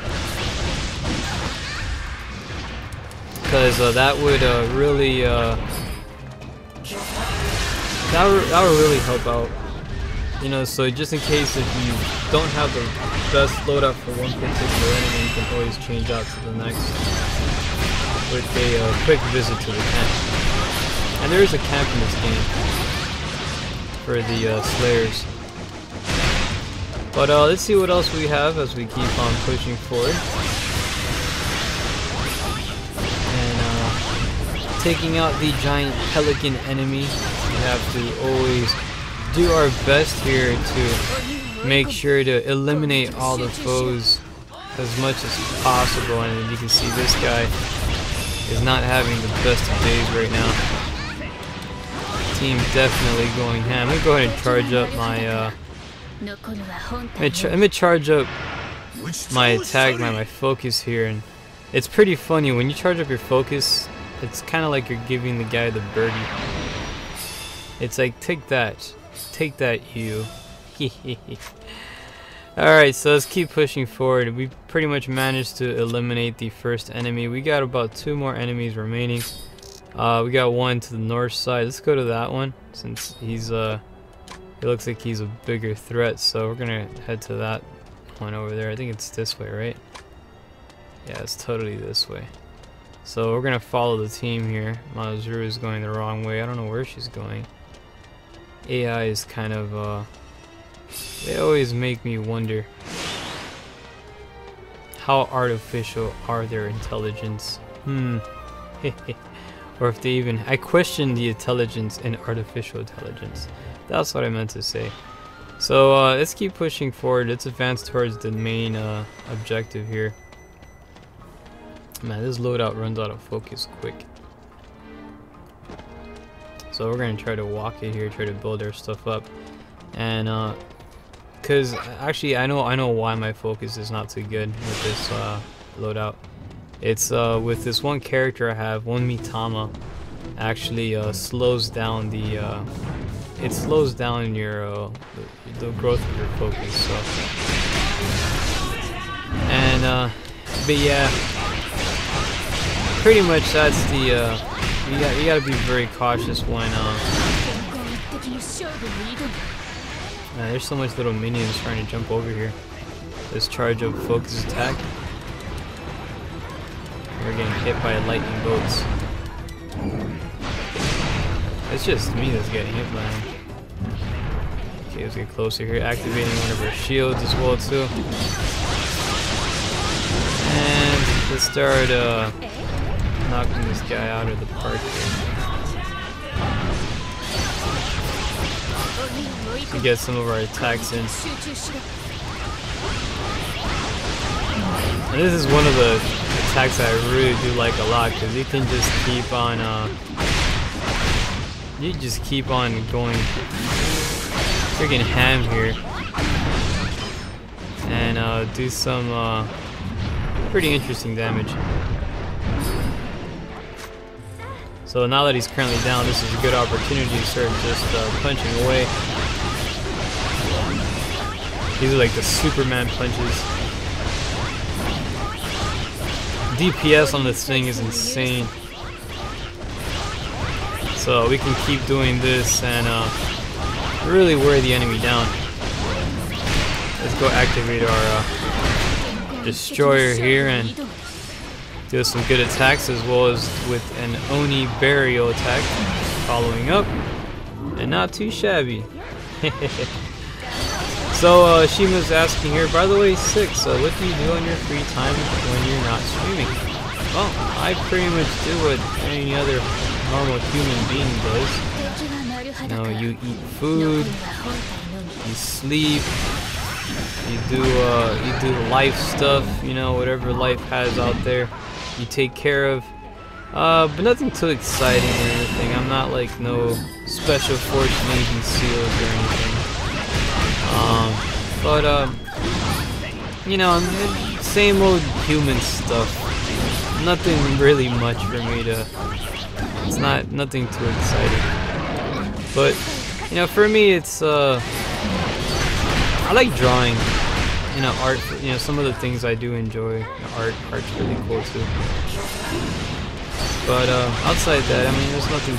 because that would really that would really help out. You know, so just in case if you don't have the best loadout for one particular enemy, you can always change out to the next with a quick visit to the camp. And there is a camp in this game for the Slayers. But let's see what else we have as we keep on pushing forward. And taking out the giant pelican enemy, we have to always do our best here to make sure to eliminate all the foes as much as possible. And you can see this guy is not having the best of days right now. Team definitely going ham. Let me go ahead and charge up my let me charge up my attack, my focus here. And it's pretty funny when you charge up your focus, it's kind of like you're giving the guy the birdie. It's like, take that you. Alright, so let's keep pushing forward. We pretty much managed to eliminate the first enemy. We got about 2 more enemies remaining. We got one to the north side. Let's go to that one since he's it looks like he's a bigger threat, so we're gonna head to that one over there. I think it's this way, right? Yeah, it's totally this way. So we're gonna follow the team here. Mazuru is going the wrong way. I don't know where she's going. AI is kind of they always make me wonder how artificial are their intelligence. Or if they even, I question the intelligence in artificial intelligence. That's what I meant to say. So let's keep pushing forward. Let's advance towards the main objective here. Man, this loadout runs out of focus quick. So we're gonna try to walk it here, try to build our stuff up, and cause actually I know why my focus is not too good with this loadout. It's with this one character I have, one Mitama, actually slows down the it slows down your the growth of your focus. So, and but yeah, pretty much that's the you gotta be very cautious when man, there's so much little minions trying to jump over here. This charge of focus attack. We're getting hit by lightning bolts. It's just me that's getting hit by them. Okay, let's get closer here. Activating one of our shields as well too. And let's start knocking this guy out of the park here. To get some of our attacks in. And this is one of the attacks I really do like a lot, because you can just keep on going freaking ham here and do some pretty interesting damage. So now that he's currently down, this is a good opportunity to start just punching away. These are like the Superman punches. DPS on this thing is insane. So we can keep doing this and really wear the enemy down. Let's go activate our destroyer here and do some good attacks, as well as with an Oni burial attack following up, and not too shabby. So Shima's asking here, by the way, 6, what do you do on your free time when you're not streaming? Well, I pretty much do what any other normal human being does. You know, you eat food, you sleep, you do life stuff, you know, whatever life has out there, you take care of. But nothing too exciting or anything. I'm not like no special force Navy SEALs or anything. You know, same old human stuff. Nothing really much for me to. It's nothing too exciting. But you know, for me, it's I like drawing. You know, art. You know, some of the things I do enjoy. Art's really cool too. But outside that, I mean, there's nothing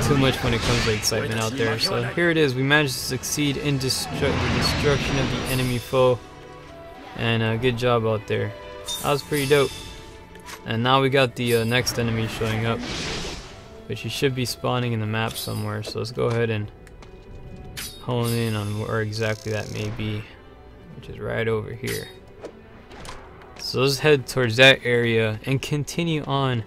too much when it comes to excitement out there. So here it is. We managed to succeed in the destruction of the enemy foe, and good job out there. That was pretty dope. And now we got the next enemy showing up, which he should be spawning in the map somewhere. So let's go ahead and hone in on where exactly that may be, which is right over here. So let's head towards that area and continue on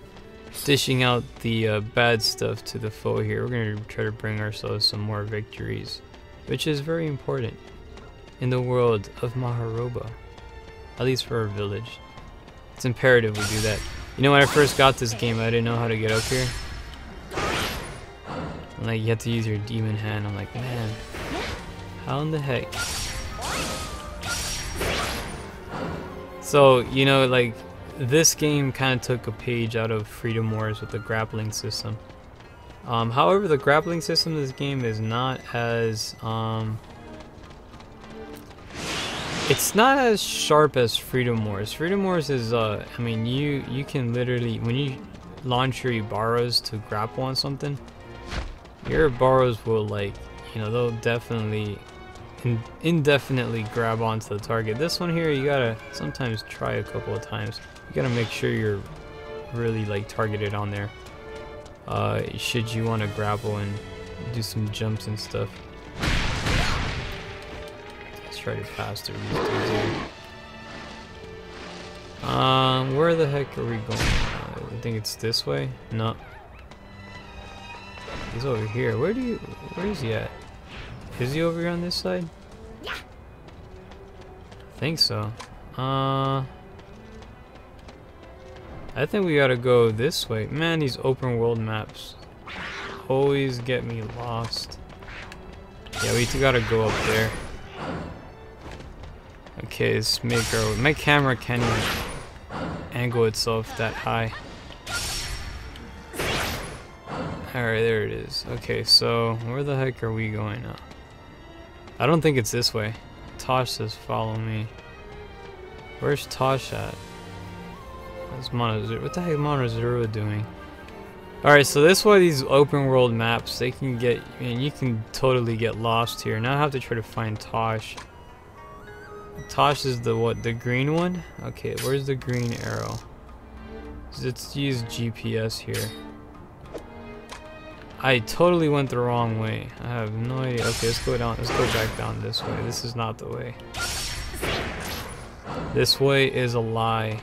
dishing out the bad stuff to the foe here. We're going to try to bring ourselves some more victories, which is very important in the world of Maharoba. At least for our village. It's imperative we do that. You know, when I first got this game, I didn't know how to get up here. And, like, you have to use your demon hand. I'm like, man, how in the heck? So, you know, like, this game kind of took a page out of Freedom Wars with the grappling system. However, the grappling system in this game is not as, it's not as sharp as Freedom Wars. Freedom Wars is, I mean, you can literally, when you launch your Ibaras to grapple on something, your Ibaras will, like, you know, they'll definitely, indefinitely grab onto the target. This one here, you gotta sometimes try a couple of times. You gotta make sure you're really, like, targeted on there. Should you want to grapple and do some jumps and stuff. Let's try to pass through these dudes here. Where the heck are we going? I think it's this way? No. He's over here. Where is he at? Is he over here on this side? Yeah. I think so. I think we gotta go this way. Man, these open world maps always get me lost. Yeah, we gotta go up there. Okay, let's make our... My camera can't even angle itself that high. Alright, there it is. Okay, so where the heck are we going now? I don't think it's this way. Tosh says follow me. Where's Tosh at? That's Monozuru. What the heck is Monozuru doing? Alright, so this way these open world maps, they can get, I mean, you can totally get lost here. Now I have to try to find Tosh. Tosh is the what? The green one? Okay, where's the green arrow? Let's use GPS here. I totally went the wrong way. I have no idea. Okay, let's go down. Let's go back down this way. This is not the way. This way is a lie.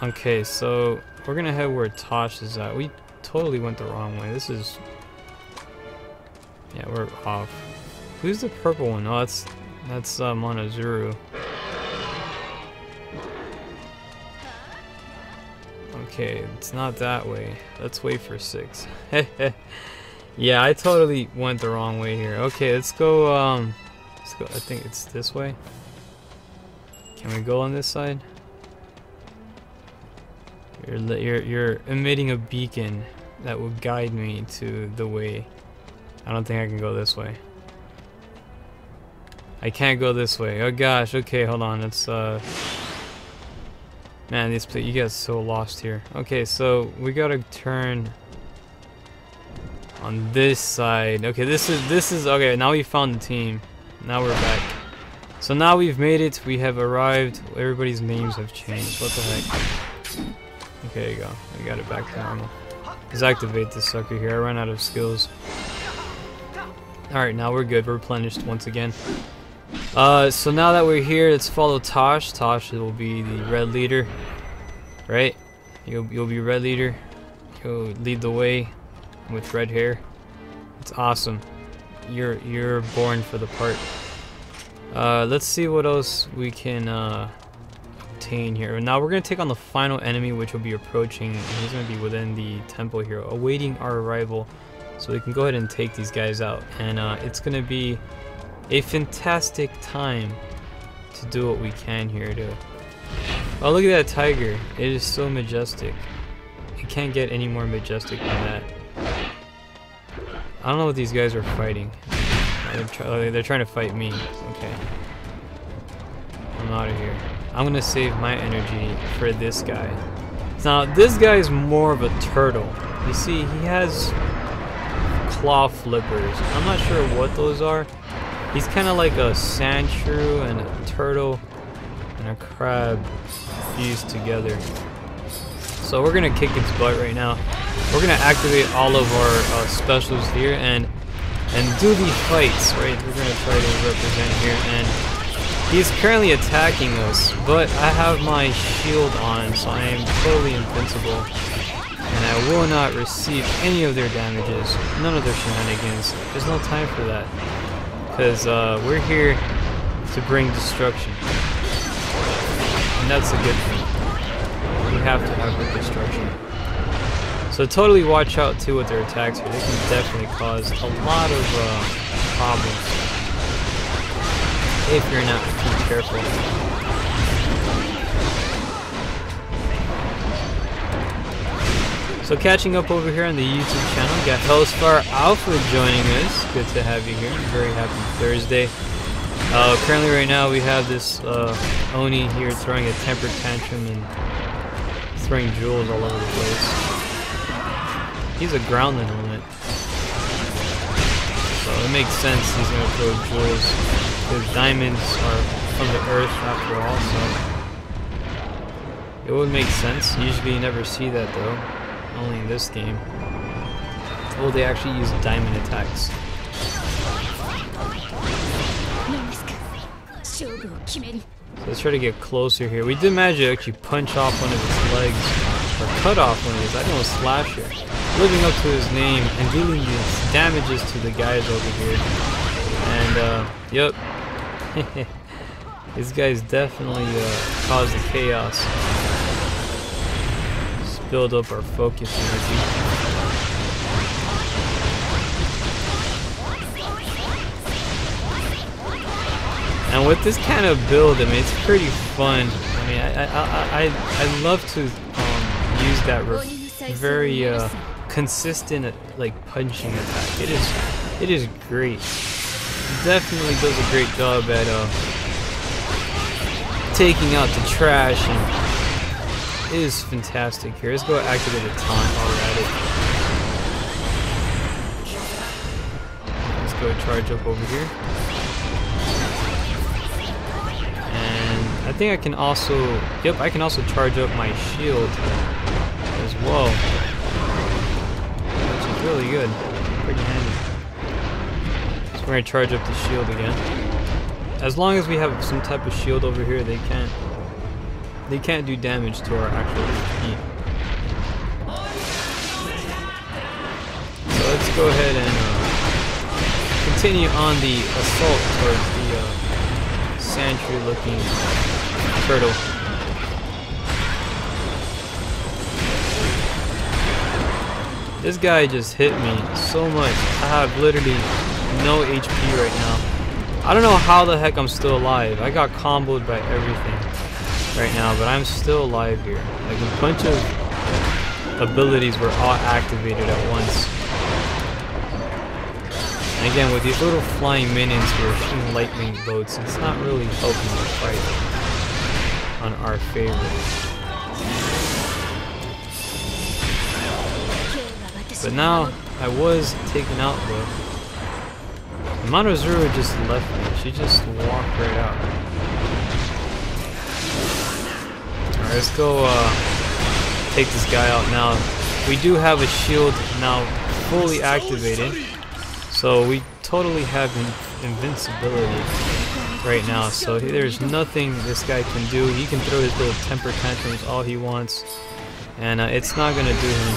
Okay, so we're gonna head where Tosh is at. We totally went the wrong way. This is... Yeah, we're off. Who's the purple one? Oh, that's Monozuru. Okay, it's not that way. Let's wait for 6. Yeah, I totally went the wrong way here. Okay, let's go, I think it's this way. Can we go on this side? You're emitting a beacon that will guide me to the way. I don't think I can go this way. I can't go this way. Oh gosh. Okay, hold on. Let's man, you guys so lost here. Okay, so we gotta turn on this side. Okay, this is okay. Now we found the team. Now we're back. So now we've made it. We have arrived. Everybody's names have changed. What the heck? Okay, there you go. We got it back to normal. Let's activate this sucker here. I ran out of skills. Alright, now we're good. We're replenished once again. So now that we're here, let's follow Tosh. Tosh will be the red leader. Right? You'll be red leader. You'll lead the way with red hair. It's awesome. You're born for the part. Let's see what else we can obtain here. Now we're gonna take on the final enemy, which will be approaching. And he's gonna be within the temple here, awaiting our arrival, so we can go ahead and take these guys out. And it's gonna be a fantastic time to do what we can here to... Oh, look at that tiger. It is so majestic. It can't get any more majestic than that. I don't know what these guys are fighting. They're trying to fight me. Okay. I'm out of here. I'm gonna save my energy for this guy. Now, this guy is more of a turtle. You see, he has claw flippers. I'm not sure what those are. He's kind of like a sand shrew and a turtle and a crab fused together. So we're gonna kick its butt right now. We're gonna activate all of our specials here and do the fights, right? We're gonna try to represent here, and he's currently attacking us, but I have my shield on, so I am totally invincible. And I will not receive any of their damages, none of their shenanigans. There's no time for that, because we're here to bring destruction, and that's a good thing. We have to have good destruction. So totally watch out too with their attacks here. They can definitely cause a lot of problems if you're not too careful. So catching up over here on the YouTube channel, got Hellsfire Alpha joining us. Good to have you here. Very happy Thursday. Currently right now we have this Oni here throwing a temper tantrum and throwing jewels all over the place. He's a groundling element, so it makes sense he's going to throw jewels, because diamonds are from the earth after all, so it would make sense. Usually you never see that though, only in this game. Well, they actually use diamond attacks. So let's try to get closer here. We did manage to actually punch off one of his legs, or cut off one of his, I think it was Slasher. Living up to his name and dealing these damages to the guys over here. And, yep. These guys definitely caused the chaos. Just build up our focus energy. And with this kind of build, I mean, it's pretty fun. I mean, I love to use that very consistent like punching attack. It is great. It definitely does a great job at taking out the trash, and it is fantastic here. Let's go activate a taunt while we're at it. Let's go charge up over here. I think I can also, yep, I can also charge up my shield as well, which is really good, pretty handy. So we're going to charge up the shield again. As long as we have some type of shield over here, they can't do damage to our actual HP. So let's go ahead and continue on the assault towards the sentry looking turtle. This guy just hit me so much. I have literally no HP right now. I don't know how the heck I'm still alive. I got comboed by everything right now, but I'm still alive here. Like a bunch of abilities were all activated at once. And again, with these little flying minions here shooting lightning bolts, it's not really helping the fight on our favor. But now, I was taken out though. Monozuru just left me. She just walked right out. Alright, let's go take this guy out now. We do have a shield now fully activated. So we totally have invincibility right now. So there's nothing this guy can do. He can throw his little temper tantrums all he wants. And it's not going to do him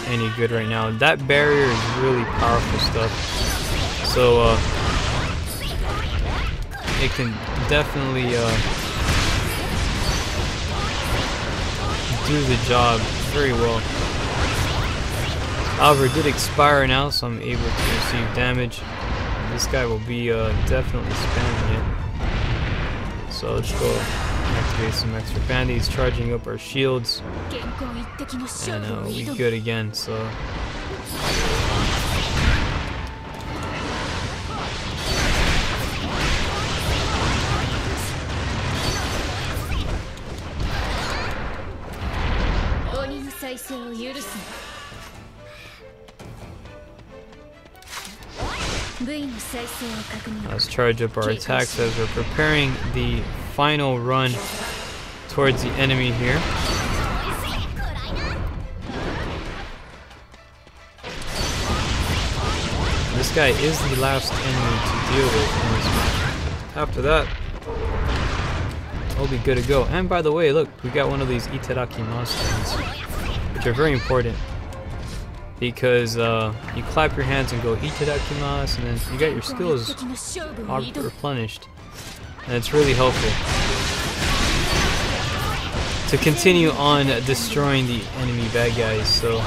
any good right now. That barrier is really powerful stuff. So it can definitely do the job very well. However, it did expire now, so I'm able to receive damage. This guy will be definitely spamming it. So let's go activate some extra bandies, charging up our shields, and we good again. So let's charge up our attacks as we're preparing the final run towards the enemy here. This guy is the last enemy to deal with in this match. After that, we'll be good to go. And by the way, look, we got one of these Iteraki monsters, which are very important. because you clap your hands and go itadakimasu, and then you got your skills replenished, and it's really helpful to continue on destroying the enemy bad guys. So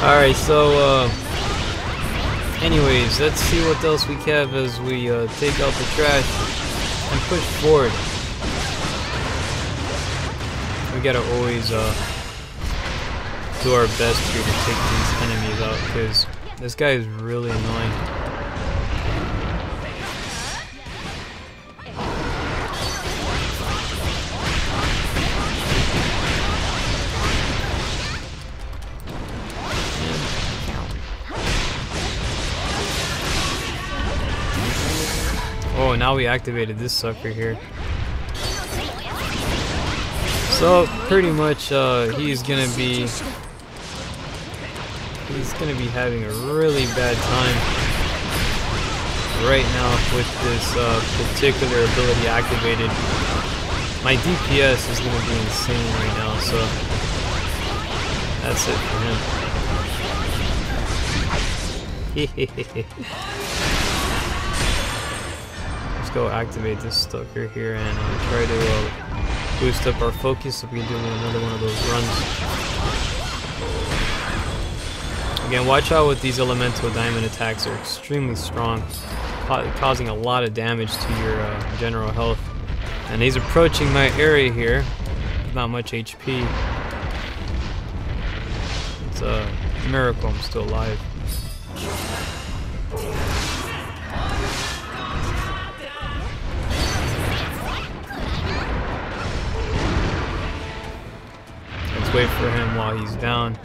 alright, so anyways, let's see what else we have as we take out the trash and push forward. We gotta always do our best here to take these enemies out, because this guy is really annoying. Oh, now we activated this sucker here. So pretty much he's gonna be having a really bad time right now with this particular ability activated. My DPS is gonna be insane right now, so that's it for him. Let's go activate this sucker here and try to boost up our focus so we can do another one of those runs. Again, watch out with these elemental diamond attacks. They're extremely strong, causing a lot of damage to your general health. And he's approaching my area here. Not much HP. It's a miracle I'm still alive. Wait for him while he's down,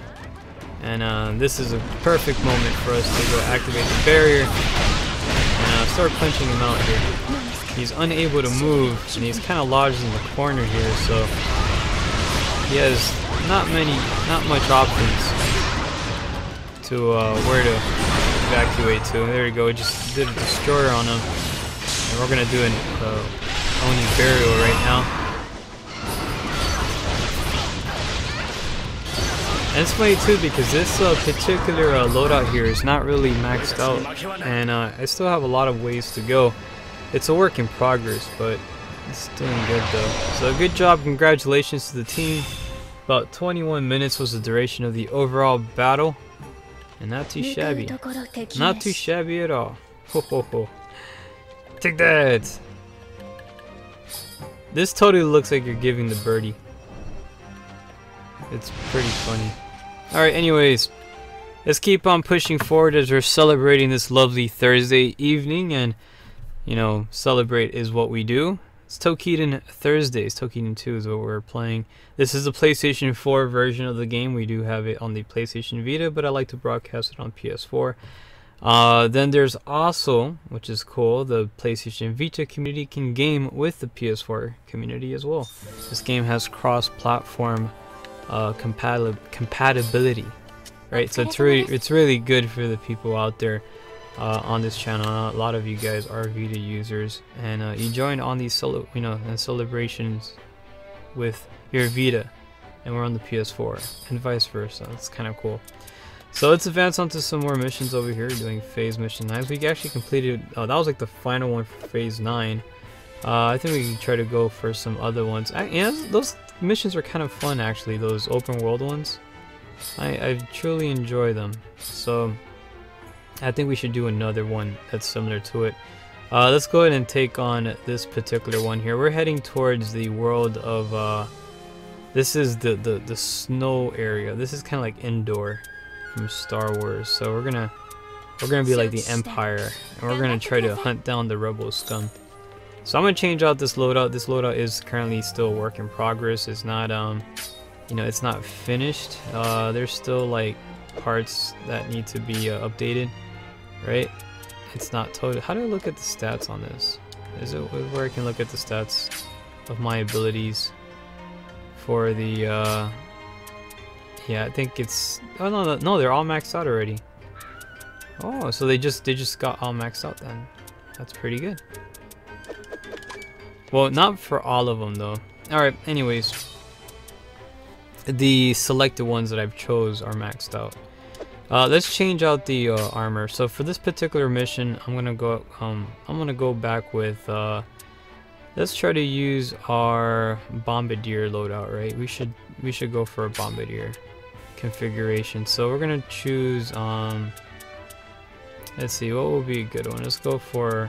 and this is a perfect moment for us to go activate the barrier and start punching him out here. He's unable to move, and he's kind of lodged in the corner here, so he has not much options to where to evacuate to. There we go, just did a destroyer on him, and we're gonna do an Oni burial right now. And it's funny too, because this particular loadout here is not really maxed out, and I still have a lot of ways to go. It's a work in progress, but it's doing good though. So good job, congratulations to the team. About 21 minutes was the duration of the overall battle, and not too shabby. Not too shabby at all. Ho ho ho. Take that! This totally looks like you're giving the birdie. It's pretty funny. Alright, anyways, let's keep on pushing forward as we're celebrating this lovely Thursday evening, and you know, celebrate is what we do. It's Toukiden Thursdays. Toukiden 2 is what we're playing. This is the PlayStation 4 version of the game. We do have it on the PlayStation Vita, but I like to broadcast it on PS4. Then there's also, which is cool, the PlayStation Vita community can game with the PS4 community as well. This game has cross-platform compatibility, right? So it's really good for the people out there on this channel. A lot of you guys are Vita users, and you join on these celebrations with your Vita, and we're on the PS4, and vice versa. It's kind of cool. So let's advance on to some more missions over here, doing phase mission 9. We actually completed, that was like the final one for phase 9. I think we can try to go for some other ones. Yeah, those missions are kind of fun actually, those open world ones. I truly enjoy them. So I think we should do another one that's similar to it. Let's go ahead and take on this particular one here. We're heading towards the world of this is the snow area. This is kind of like Endor from Star Wars. So we're gonna be like the Empire, and we're gonna try to hunt down the rebel scum. So I'm gonna change out this loadout. This loadout is currently still a work in progress. It's not you know, it's not finished. There's still like parts that need to be updated, right? It's not total. How do I look at the stats on this? Is it where I can look at the stats of my abilities for the yeah, I think it's, oh no, they're all maxed out already. Oh, so they just got all maxed out then. That's pretty good. Well, not for all of them though. Alright, anyways. the selected ones that I've chose are maxed out. Let's change out the armor. So for this particular mission, I'm gonna go back with let's try to use our bombardier loadout, right? We should go for a bombardier configuration. So we're gonna choose let's see, what will be a good one? Let's go for,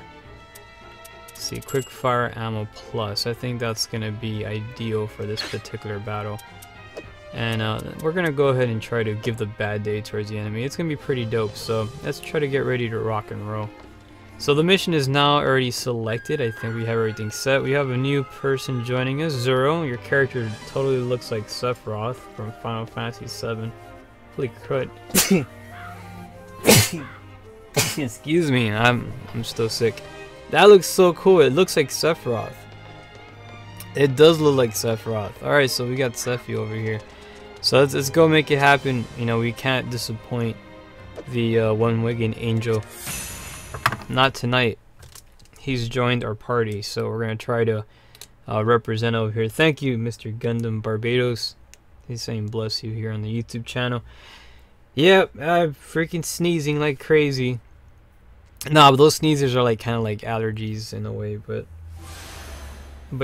let's see, quick fire ammo plus. I think that's gonna be ideal for this particular battle. And we're gonna go ahead and try to give the bad day towards the enemy. It's gonna be pretty dope, so let's try to get ready to rock and roll. So the mission is now already selected. I think we have everything set. We have a new person joining us, Zero. Your character totally looks like Sephiroth from Final Fantasy VII. Holy crud. Excuse me, I'm still sick. That looks so cool. It looks like Sephiroth. It does look like Sephiroth. Alright, so we got Sephi over here. So let's go make it happen. You know, we can't disappoint the one-winged angel. Not tonight. He's joined our party, so we're gonna try to represent over here. Thank you, Mr. Gundam Barbados. He's saying bless you here on the YouTube channel. Yep, I'm freaking sneezing like crazy. Nah, but those sneezes are like kind of like allergies in a way, but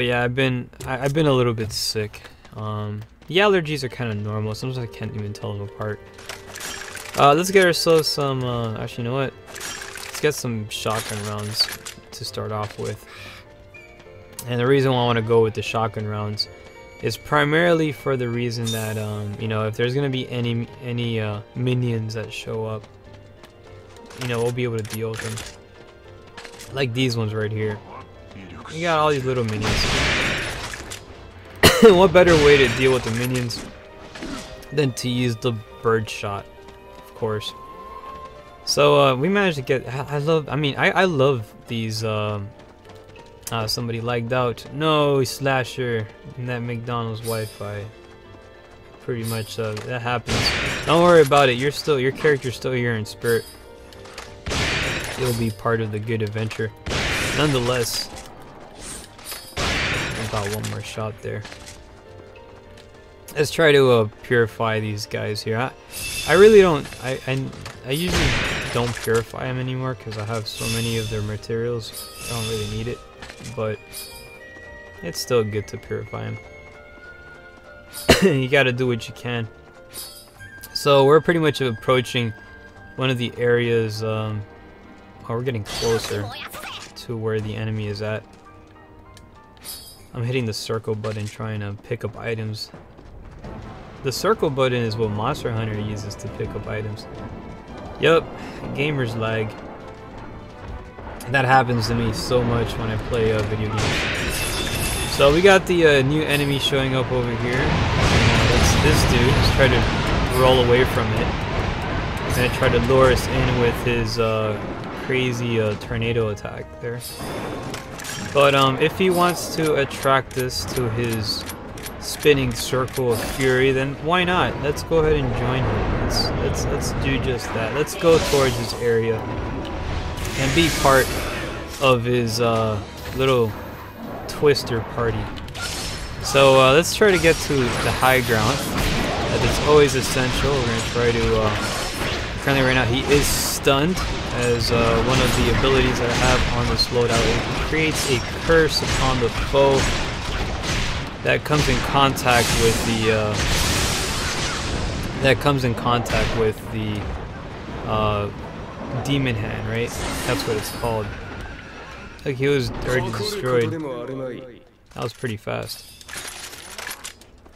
yeah, I've been a little bit sick. The allergies are kind of normal. Sometimes I can't even tell them apart. Let's get ourselves some. Actually, you know what? Let's get some shotgun rounds to start off with. And the reason why I want to go with the shotgun rounds is primarily for the reason that you know, if there's gonna be any minions that show up, you know, we'll be able to deal with them. Like these ones right here. You got all these little minions. What better way to deal with the minions than to use the bird shot, of course. So we managed to get. I love these. Somebody lagged out. No, slasher in that McDonald's Wi-Fi. Pretty much that happens. Don't worry about it. Your character's still here in spirit. It'll be part of the good adventure. Nonetheless, I got one more shot there. Let's try to purify these guys here. I really don't. I usually don't purify them anymore because I have so many of their materials. I don't really need it, but it's still good to purify them. You gotta do what you can. So we're pretty much approaching one of the areas. Oh, we're getting closer to where the enemy is at. I'm hitting the circle button trying to pick up items. The circle button is what Monster Hunter uses to pick up items. Yup, gamer's lag. That happens to me so much when I play video games. So we got the new enemy showing up over here. That's this dude. Let's try to roll away from it. And try to lure us in with his crazy tornado attack there. But if he wants to attract us to his spinning circle of fury, then why not? Let's go ahead and join him. Let's do just that. Let's go towards this area and be part of his little twister party. So let's try to get to the high ground. That's always essential. We're gonna try to. Currently, right now, he is stunned. As one of the abilities that I have on this loadout, it creates a curse upon the foe that comes in contact with the demon hand, right? That's what it's called. Like, he was already destroyed. That was pretty fast.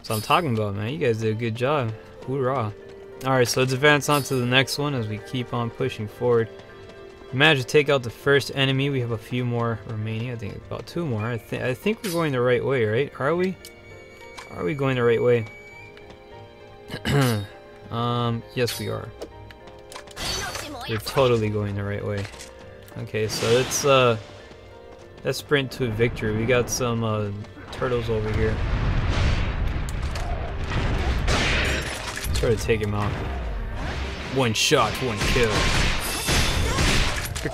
So I'm talking about, man. You guys did a good job. Hoorah. Alright, so let's advance on to the next one as we keep on pushing forward. We managed to take out the first enemy. We have a few more remaining. I think about 2 more. I think we're going the right way, right? Are we? Are we going the right way? Yes, we are. We're totally going the right way. Okay, so let's sprint to victory. We got some turtles over here. Let's try to take him out. 1 shot, 1 kill.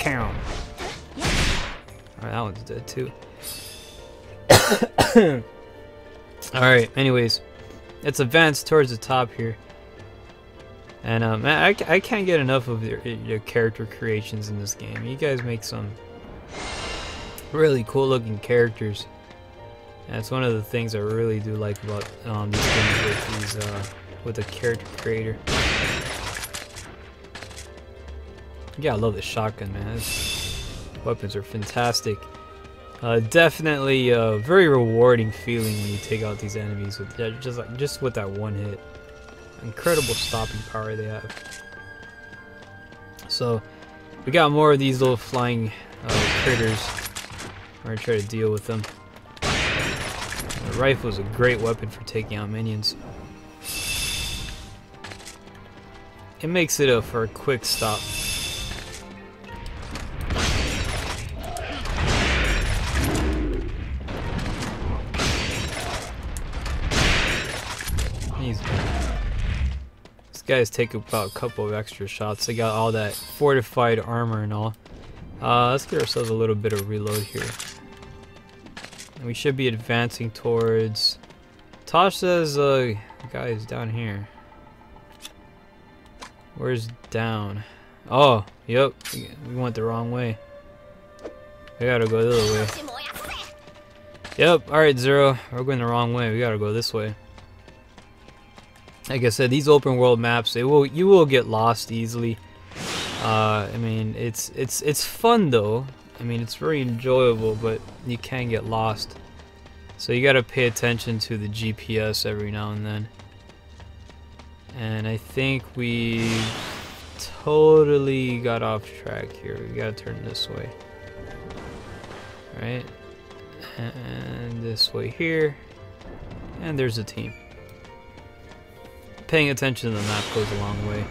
Alright, that one's dead too. Alright, anyways. let's advance towards the top here. And man, I can't get enough of your character creations in this game. You guys make some really cool looking characters. And it's one of the things I really do like about these games with the character creator. Yeah, I love the shotgun, man. Weapons are fantastic. Definitely a very rewarding feeling when you take out these enemies with just with that one hit. Incredible stopping power they have. So we got more of these little flying critters. We're gonna try to deal with them. The rifle is a great weapon for taking out minions. It makes it for a quick stop. These guys take about a couple of extra shots. They got all that fortified armor and all. Let's get ourselves a little bit of reload here. And we should be advancing towards... Tosh says the guy is down here. Where's down? Oh, yep. We went the wrong way. We gotta go the other way. Yep, alright Zero. We're going the wrong way. We gotta go this way. Like I said, these open world maps, you will get lost easily. I mean, it's fun though. I mean, it's very enjoyable, but you can get lost. So you gotta pay attention to the GPS every now and then. And I think we totally got off track here. We gotta turn this way. Right? And this way here. And there's a team. Paying attention to the map goes a long way.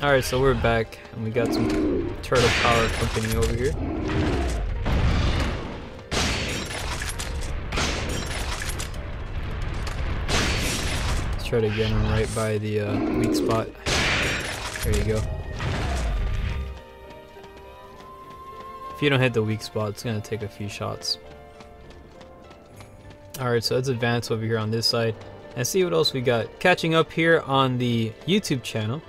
Alright, so we're back, and we got some Turtle Power Company over here. Let's try to get him right by the weak spot. There you go. If you don't hit the weak spot, it's going to take a few shots. Alright, so let's advance over here on this side and see what else we got. Catching up here on the YouTube channel,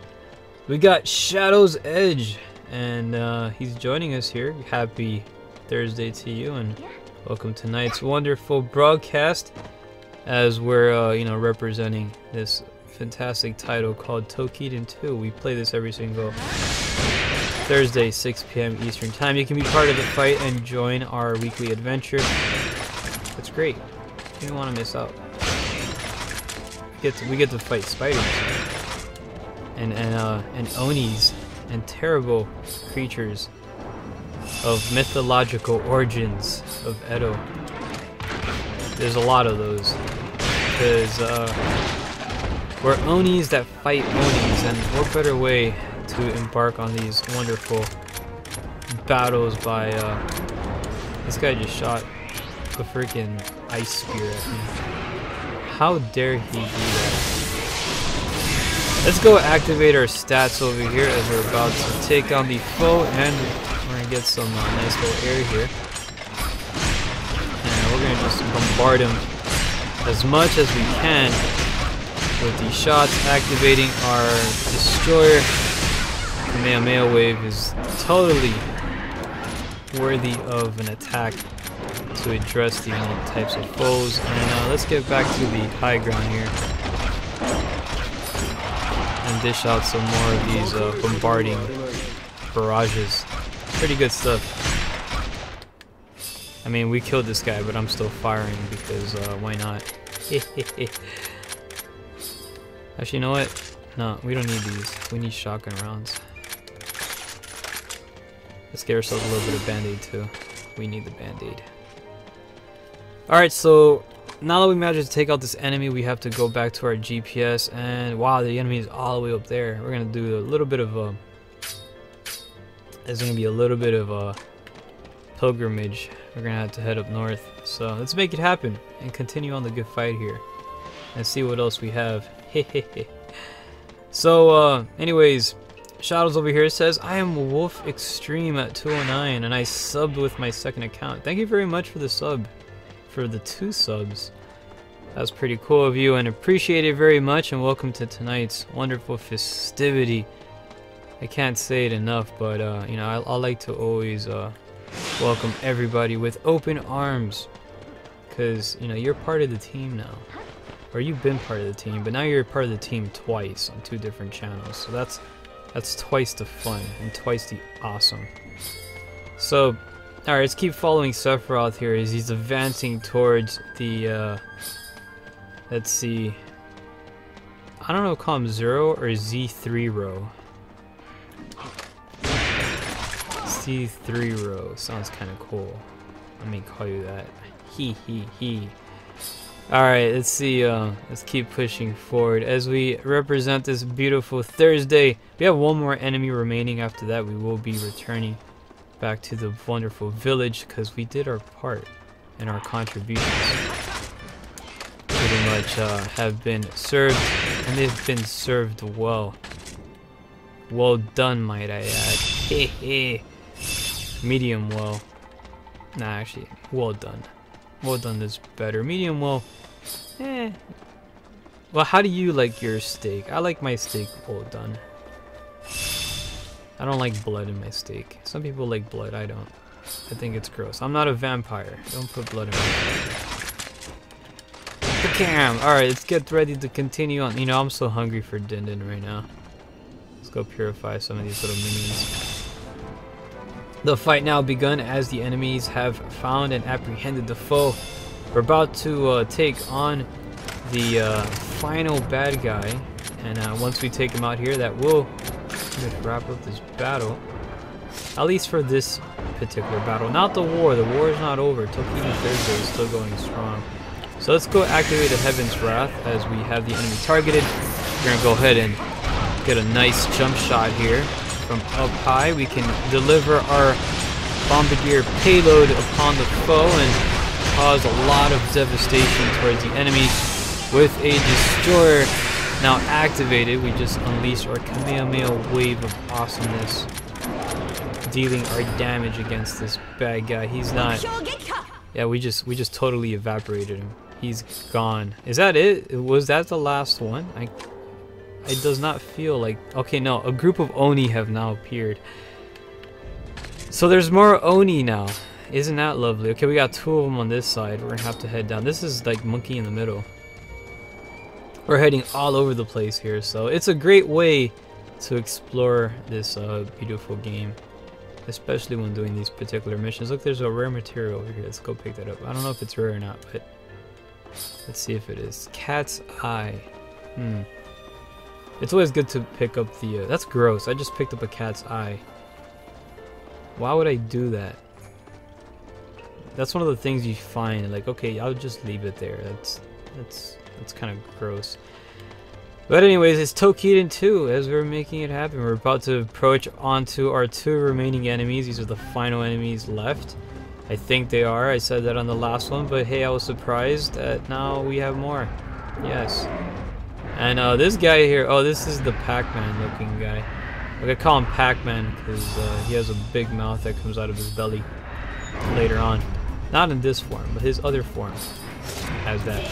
we got Shadow's Edge, and he's joining us here. Happy Thursday to you, and welcome to tonight's wonderful broadcast as we're you know, representing this fantastic title called Toukiden 2. We play this every single Thursday, 6 p.m. Eastern Time. You can be part of the fight and join our weekly adventure. It's great. You don't want to miss out. We get to fight spiders and onis and terrible creatures of mythological origins of Edo. There's a lot of those because we're onis that fight onis, and what better way to embark on these wonderful battles by this guy just shot a freaking ice spear at me. How dare he do that? Let's go activate our stats over here as we're about to take on the foe, and we're gonna get some nice little air here. And we're gonna just bombard him as much as we can with these shots. Activating our destroyer. Kamehameha wave is totally worthy of an attack to address the types of foes. And let's get back to the high ground here and dish out some more of these bombarding barrages. Pretty good stuff. I mean, we killed this guy, but I'm still firing because why not? Actually, you know what? No, we don't need these. We need shotgun rounds. Let's get ourselves a little bit of band-aid too. We need the band-aid. Alright, so now that we managed to take out this enemy, we have to go back to our GPS, and wow, the enemy is all the way up there. We're gonna do a little bit of a... There's gonna be a little bit of a pilgrimage. We're gonna have to head up north. So let's make it happen and continue on the good fight here and see what else we have. So anyways, Shadows over here says, I am Wolf Extreme at 209 and I subbed with my second account. Thank you very much for the sub. For the 2 subs. That's pretty cool of you and appreciate it very much, and welcome to tonight's wonderful festivity. I can't say it enough, but you know, I like to always welcome everybody with open arms, because you know, you're part of the team now, or you've been part of the team, but now you're part of the team twice on 2 different channels, so that's twice the fun and twice the awesome. So alright, let's keep following Sephiroth here as he's advancing towards the let's see, I don't know, call him 0 or Z3 row. Z3 row sounds kind of cool. Let me call you that. He. Alright, let's see, let's keep pushing forward as we represent this beautiful Thursday. We have 1 more enemy remaining. After that, we will be returning back to the wonderful village because we did our part and our contributions pretty much have been served, and they've been served well. Well done, might I add. Hehe. Medium well. Nah, actually, well done. Well done is better. Medium well. Well, how do you like your steak? I like my steak well done. I don't like blood in my steak. Some people like blood, I don't. I think it's gross. I'm not a vampire. Don't put blood in my steak. Alright, let's get ready to continue on. You know, I'm so hungry for Din Din right now. Let's go purify some of these little minions. The fight now begun as the enemies have found and apprehended the foe. We're about to take on the final bad guy, and once we take him out here, that will wrap up this battle. At least for this particular battle. Not the war. The war is not over. Tokyo Thursday is still going strong. So let's go activate the Heaven's Wrath as we have the enemy targeted. We're going to go ahead and get a nice jump shot here. From up high, we can deliver our Bombardier payload upon the foe and cause a lot of devastation towards the enemy. With a destroyer now activated, we just unleashed our Kamehameha wave of awesomeness, dealing our damage against this bad guy. He's not... Yeah, we just totally evaporated him. He's gone. Is that it? Was that the last one? It does not feel like... Okay, no. A group of Oni have now appeared. So there's more Oni now. Isn't that lovely? Okay, we got 2 of them on this side. We're gonna have to head down. This is like monkey in the middle. We're heading all over the place here. So it's a great way to explore this beautiful game. Especially when doing these particular missions. Look, there's a rare material over here. Let's go pick that up. I don't know if it's rare or not, but let's see if it is. Cat's eye. It's always good to pick up the... that's gross. I just picked up a cat's eye. Why would I do that? That's one of the things you find. Like, okay, I'll just leave it there. That's kind of gross. But anyways, it's Tokiden 2 as we're making it happen. We're about to approach onto our 2 remaining enemies. These are the final enemies left. I think they are. I said that on the last one, but hey, I was surprised that now we have more. Yes. And this guy here, oh, this is the Pac-Man looking guy. I'm gonna call him Pac-Man because he has a big mouth that comes out of his belly later on. Not in this form, but his other form has that.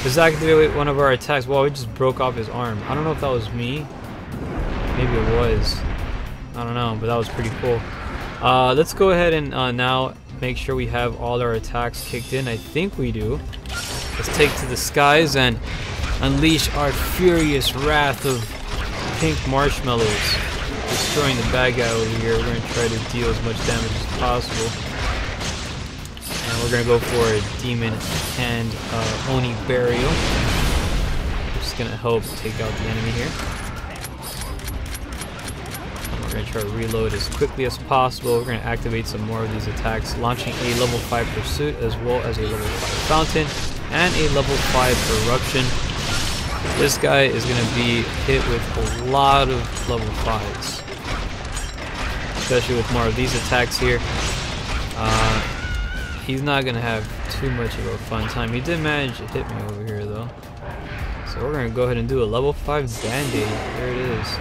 Let's activate one of our attacks. Well, we just broke off his arm. I don't know if that was me. Maybe it was. I don't know, but that was pretty cool. Let's go ahead and now make sure we have all our attacks kicked in. I think we do. Let's take to the skies and unleash our furious wrath of pink marshmallows. Destroying the bad guy over here. We're going to try to deal as much damage as possible. And we're going to go for a demon and Oni burial. Just going to help take out the enemy here. And we're going to try to reload as quickly as possible. We're going to activate some more of these attacks, launching a level 5 pursuit as well as a level 5 fountain and a level 5 eruption. This guy is going to be hit with a lot of level 5s. Especially with more of these attacks here. He's not going to have too much of a fun time. He did manage to hit me over here though. So we're going to go ahead and do a level 5 band-aid. There it is.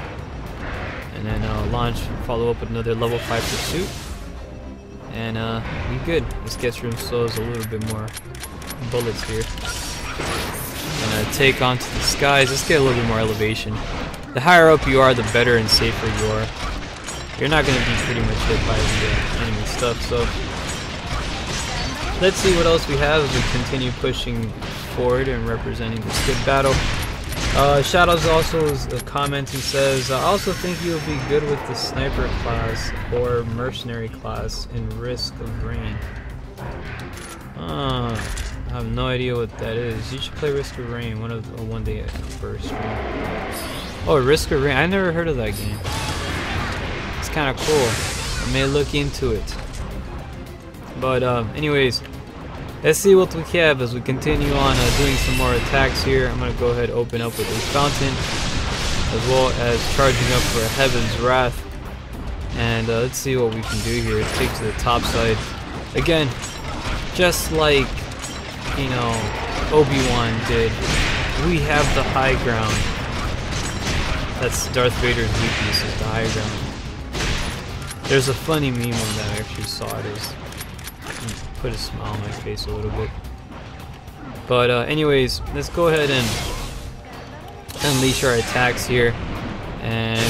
And then launch, follow up with another level 5 pursuit. And we good. Let's get through ourselves a little bit more bullets here. and take onto the skies. Let's get a little bit more elevation. The higher up you are, the better and safer you are. You're not going to be pretty much hit by the enemy stuff. So let's see what else we have as we continue pushing forward and representing this good battle. Shadows also is a comment and says, I also think you'll be good with the sniper class or mercenary class in Risk of Rain. I have no idea what that is. You should play Risk of Rain one day first. Oh, Risk of Rain. I never heard of that game. It's kind of cool. I may look into it. But anyways, let's see what we have as we continue on doing some more attacks here. I'm going to go ahead and open up with a fountain, as well as charging up for a Heaven's Wrath. And let's see what we can do here. Let's take to the top side. Again, just like, you know, Obi-Wan did, we have the high ground. That's Darth Vader's weakness, is the high ground. There's a funny meme on that, I actually saw it. Put a smile on my face a little bit. But anyways, let's go ahead and unleash our attacks here. And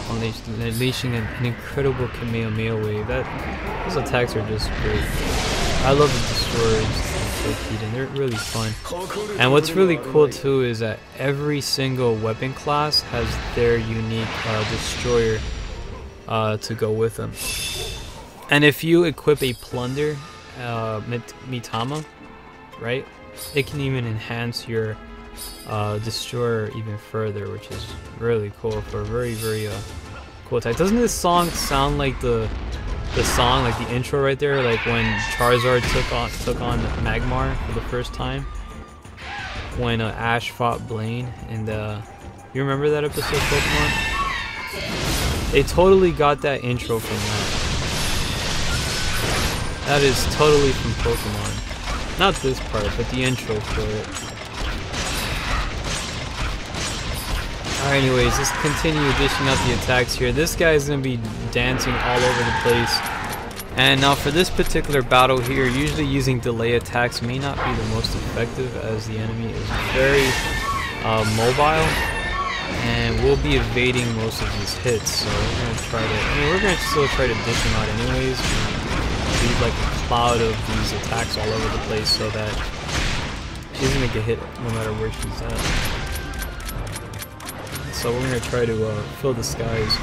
unleashing an incredible Kamehameha wave. Those attacks are just great. I love the destroyers and they're really fun. And what's really cool too is that every single weapon class has their unique destroyer to go with them. And if you equip a plunder, Mitama, right, it can even enhance your destroyer even further, which is really cool for a very, very cool type. Doesn't this song sound like the song, like the intro right there, like when Charizard took on Magmar for the first time, when Ash fought Blaine, and you remember that episode of Pokemon? They totally got that intro from that. That is totally from Pokemon. Not this part, but the intro for it. Alright, anyways, let's continue dishing out the attacks here. This guy is going to be dancing all over the place. And now for this particular battle here, usually using delay attacks may not be the most effective, as the enemy is very mobile and will be evading most of his hits. So we're going to try to, we're going to still try to dish him out anyways. Leave like a cloud of these attacks all over the place so that she's going to get hit no matter where she's at. So we're going to try to fill the skies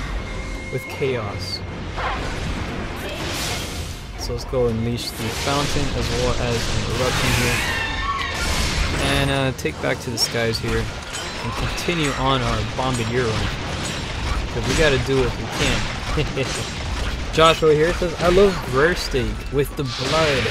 with chaos. So let's go unleash the fountain as well as an eruption here. And take back to the skies here and continue on our bombardier run. Because we got to do what we can. Joshua here says, I love rare steak with the blood.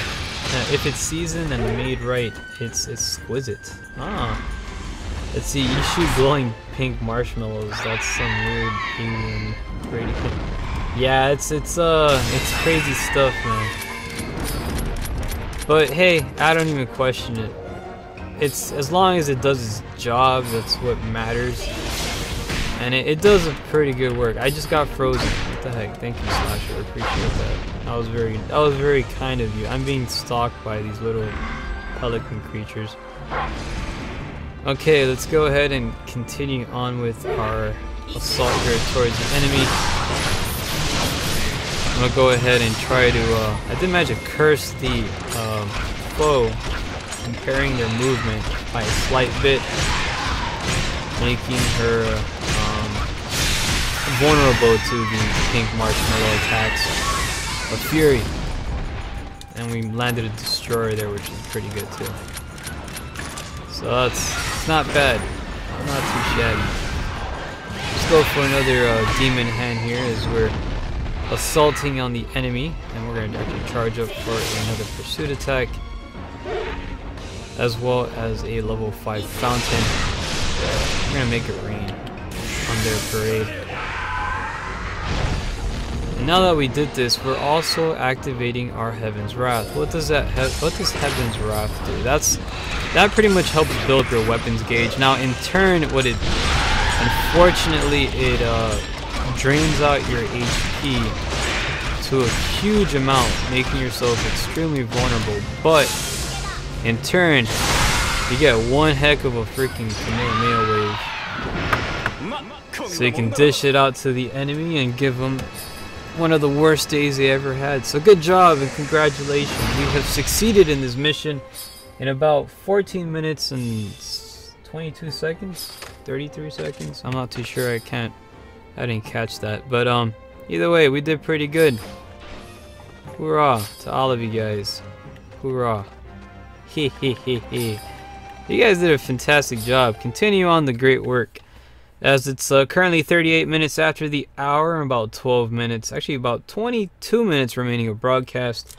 If it's seasoned and made right, it's exquisite. Let's see, you shoot glowing pink marshmallows. That's some weird Indian radio. Yeah, it's crazy stuff, man. But hey, I don't even question it. It's as long as it does its job, that's what matters. And it does a pretty good work. I just got frozen. What the heck? Thank you, Slasher. I appreciate that. That was very kind of you. I'm being stalked by these little pelican creatures. Okay, let's go ahead and continue on with our assault here towards the enemy. I'm gonna go ahead and try to, I did magic curse the foe, impairing their movement by a slight bit, making her vulnerable to the pink marshmallow attacks of Fury. And we landed a destroyer there, which is pretty good too. So it's not bad, not too shabby. Let's go for another demon hand here as we're assaulting on the enemy, and we're going to actually charge up for another pursuit attack, as well as a level 5 fountain. We're going to make it rain on their parade. And now that we did this, we're also activating our Heaven's Wrath. What does Heaven's Wrath do? That pretty much helps build your weapons gauge. Now in turn, unfortunately, it drains out your HP to a huge amount, making yourself extremely vulnerable. But in turn, You get one heck of a freaking Kamehameha wave. So you can dish it out to the enemy and give them one of the worst days they ever had. So good job and congratulations. We have succeeded in this mission in about 14 minutes and 22 seconds, 33 seconds. I'm not too sure. I didn't catch that. But either way, we did pretty good. Hoorah to all of you guys. Hoorah. He. You guys did a fantastic job. Continue on the great work. As it's currently 38 minutes after the hour and about 12 minutes, actually about 22 minutes remaining of broadcast.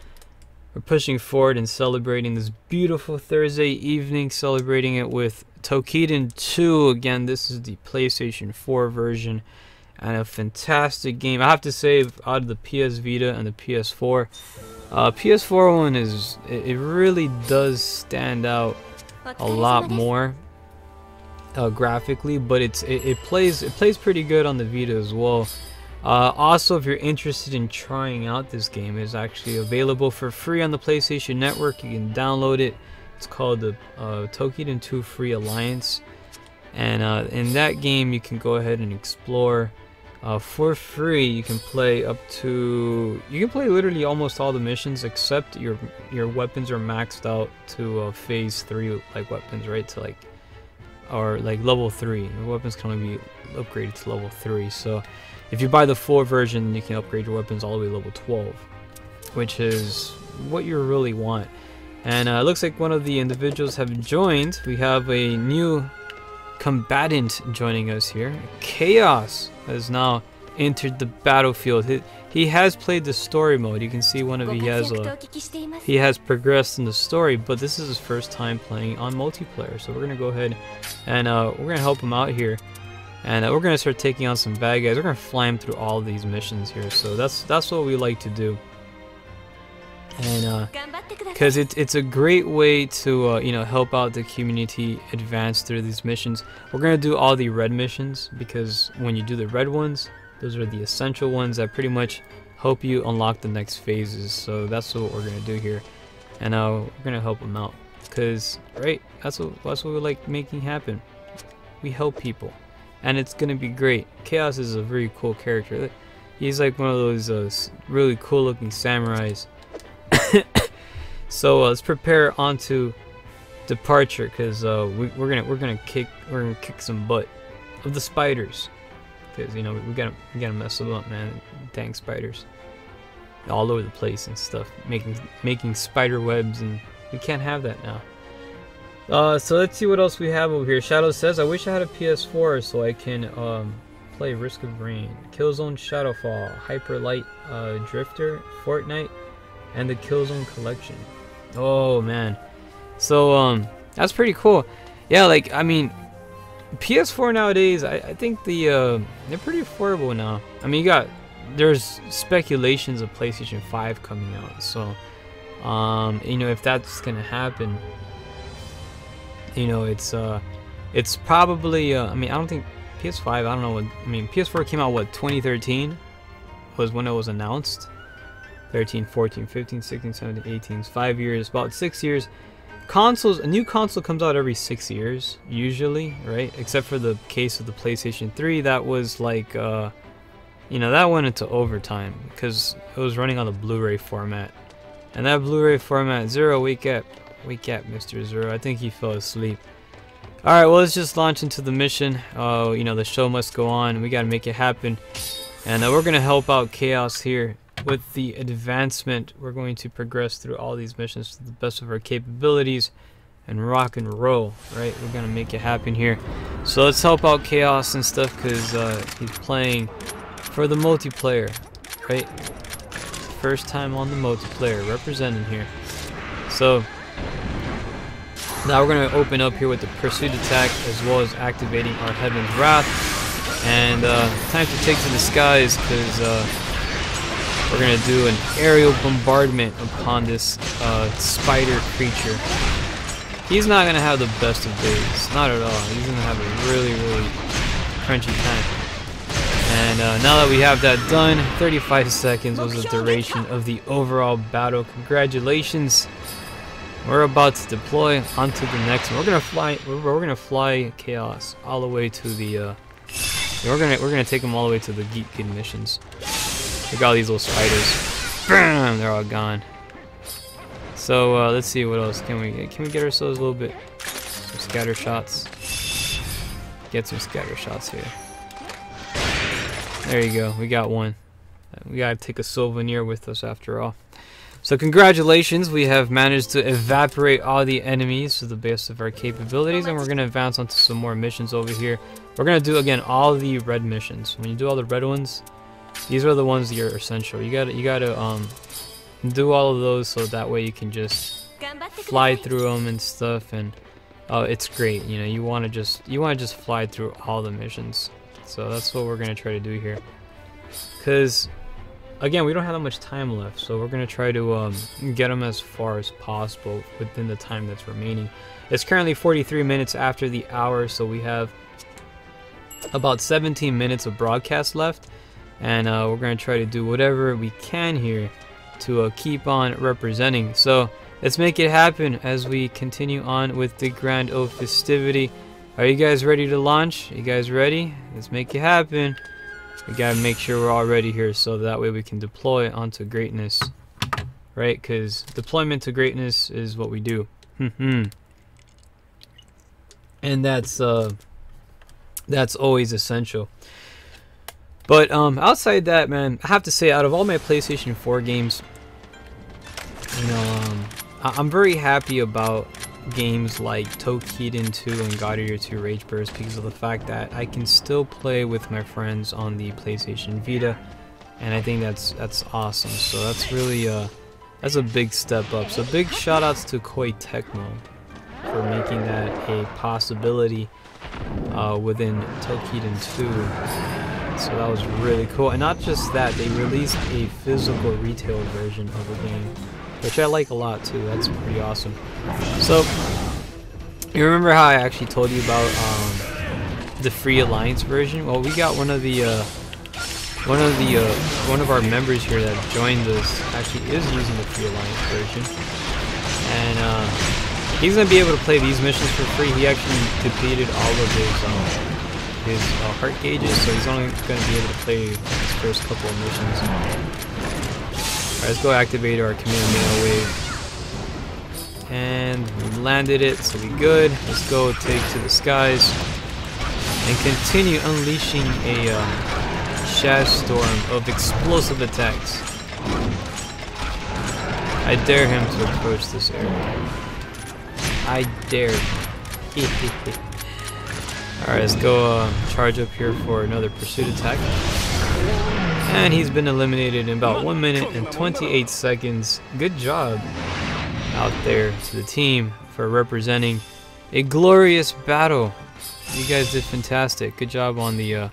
We're pushing forward and celebrating this beautiful Thursday evening, celebrating it with Toukiden 2. Again, this is the PlayStation 4 version and a fantastic game. I have to say, out of the PS Vita and the PS4, PS4 one it really does stand out a lot more graphically, but it plays pretty good on the Vita as well. Also, if you're interested in trying out this game, it's actually available for free on the PlayStation Network. You can download it. It's called the Toukiden 2 Free Alliance, and in that game you can go ahead and explore for free. You can play literally almost all the missions, except your weapons are maxed out to phase 3 like weapons, right? To like level 3. Your weapons can only be upgraded to level 3. So if you buy the full version, you can upgrade your weapons all the way to level 12, which is what you really want. And it looks like one of the individuals have joined. We have a new combatant joining us here. Chaos has now entered the battlefield. He has played the story mode. You can see he has progressed in the story, but this is his first time playing on multiplayer. So we're gonna go ahead and we're gonna help him out here, and we're gonna start taking on some bad guys. We're gonna fly him through all of these missions here. So that's what we like to do, and because it's a great way to help out the community advance through these missions. We're gonna do all the red missions, because when you do the red ones, those are the essential ones that pretty much help you unlock the next phases. So that's what we're gonna do here, and we're gonna help them out, because that's what we like making happen. We help people, and it's gonna be great. Chaos is a very cool character. He's like one of those really cool looking samurais. So let's prepare onto departure, because we're gonna kick some butt of the spiders, because we gotta mess them up, man. Dang spiders all over the place and stuff, making spider webs, and we can't have that now. So let's see what else we have over here. Shadow says, I wish I had a PS4 so I can play Risk of Rain, Killzone Shadowfall, Hyper Light Drifter, Fortnite, and the Killzone Collection. Oh man, so that's pretty cool. Yeah, like, I mean, PS4 nowadays, I think they're pretty affordable now. I mean, there's speculations of PlayStation 5 coming out, so if that's gonna happen, it's probably I mean, I don't think PS5, I don't know what, I mean, PS4 came out, what, 2013 was when it was announced. 13, 14, 15, 16, 17, 18, 5 years, about 6 years. A new console comes out every 6 years, usually, right? Except for the case of the PlayStation 3, that was like, that went into overtime, because it was running on the Blu-ray format. And that Blu-ray format, Zero, wake up, Mr. Zero. I think he fell asleep. Alright, well, let's just launch into the mission. The show must go on. We gotta make it happen. And we're gonna help out Chaos here. With the advancement, we're going to progress through all these missions to the best of our capabilities and rock and roll, right? We're gonna make it happen here. So let's help out Chaos and stuff, because he's playing for the multiplayer, right? First time on the multiplayer, representing here. So now we're gonna open up here with the pursuit attack, as well as activating our Heaven's Wrath. And time to take to the skies, because we're gonna do an aerial bombardment upon this spider creature. He's not gonna have the best of days, not at all. He's gonna have a really, really crunchy time. And now that we have that done, 35 seconds was the duration of the overall battle. Congratulations. We're about to deploy onto the next one. We're gonna fly. We're gonna fly Chaos all the way to the. We're gonna take them all the way to the Geek missions. Look at all these little spiders. Bam! They're all gone. So let's see what else can we get ourselves a little bit some scatter shots. Get some scatter shots here. There you go. We got one. We gotta take a souvenir with us after all. So congratulations, we have managed to evaporate all the enemies to the best of our capabilities, and we're gonna advance onto some more missions over here. We're gonna do again all the red missions. When you do all the red ones, these are the ones that are essential. You gotta do all of those so that way you can just fly through them and stuff, and it's great. You know, you wanna just fly through all the missions. So that's what we're gonna try to do here. Cause again, we don't have that much time left, so we're gonna try to get them as far as possible within the time that's remaining. It's currently 43 minutes after the hour, so we have about 17 minutes of broadcast left, and we're gonna try to do whatever we can here to keep on representing. So let's make it happen as we continue on with the Grand O festivity. Are you guys ready to launch? You guys ready? Let's make it happen. We gotta make sure we're all ready here, so that way we can deploy onto greatness, right? Because deployment to greatness is what we do. And that's always essential. But outside that, man, I have to say, out of all my PlayStation 4 games, you know, I'm very happy about games like Toukiden 2 and God Eater 2 Rage Burst because of the fact that I can still play with my friends on the PlayStation Vita, and I think that's awesome. So that's really that's a big step up. So big shout outs to Koei Tecmo for making that a possibility within Toukiden 2. So that was really cool. And not just that, they released a physical retail version of the game, which I like a lot too. That's pretty awesome. So you remember how I actually told you about the Free Alliance version? Well, we got one of our members here that joined us actually is using the Free Alliance version, and he's gonna be able to play these missions for free. He actually depleted all of his heart gauges, so he's only gonna be able to play his first couple of missions. Alright, let's go activate our Kamehameha wave. And we landed it, so we good. Let's go take to the skies and continue unleashing a Shaz storm of explosive attacks. I dare him to approach this area. I dare him. Alright, let's go charge up here for another pursuit attack. And he's been eliminated in about 1 minute and 28 seconds. Good job out there to the team for representing a glorious battle. You guys did fantastic. Good job on the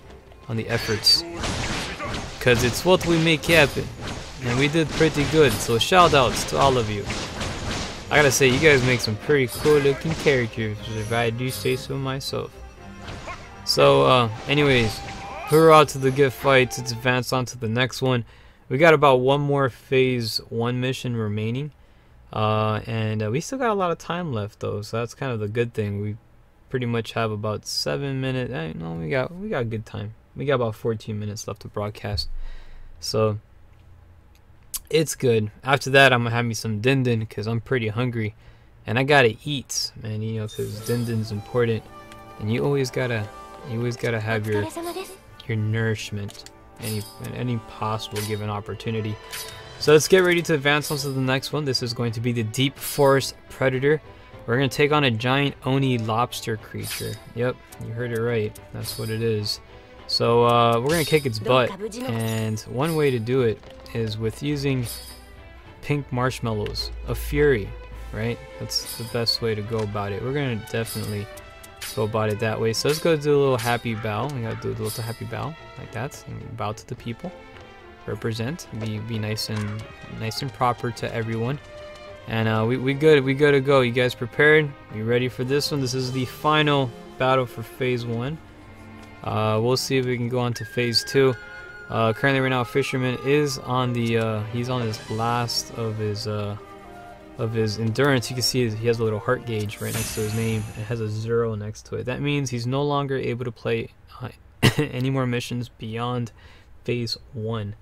efforts. Cause it's what we make happen. And we did pretty good. So shout outs to all of you. I gotta say, you guys make some pretty cool looking characters, if I do say so myself. So anyways, hurrah to the good fights. Let's advance on to the next one. We got about one more phase 1 mission remaining, and we still got a lot of time left though, so that's kind of the good thing. We pretty much have about 7 minutes. No, we got good time. We got about 14 minutes left to broadcast, so it's good. After that, I'm gonna have me some din din because I'm pretty hungry, and I gotta eat, man. You know, because din din's important, and you always gotta have your nourishment any possible given opportunity. So let's get ready to advance on to the next one. This is going to be the Deep Forest Predator. We're going to take on a giant Oni lobster creature. Yep, you heard it right. That's what it is. So we're going to kick its butt, and one way to do it is with using pink marshmallows of fury, right? That's the best way to go about it. We're going to definitely go about it that way. So let's go do a little happy bow. We gotta do a little happy bow like that, and bow to the people. Represent. Be nice and proper to everyone. And we good to go. You guys prepared? You ready for this one? This is the final battle for phase 1. We'll see if we can go on to phase 2. Currently right now, Fisherman is on the he's on his last of of his endurance, you can see he has a little heart gauge right next to his name. It has a 0 next to it. That means he's no longer able to play any more missions beyond phase 1.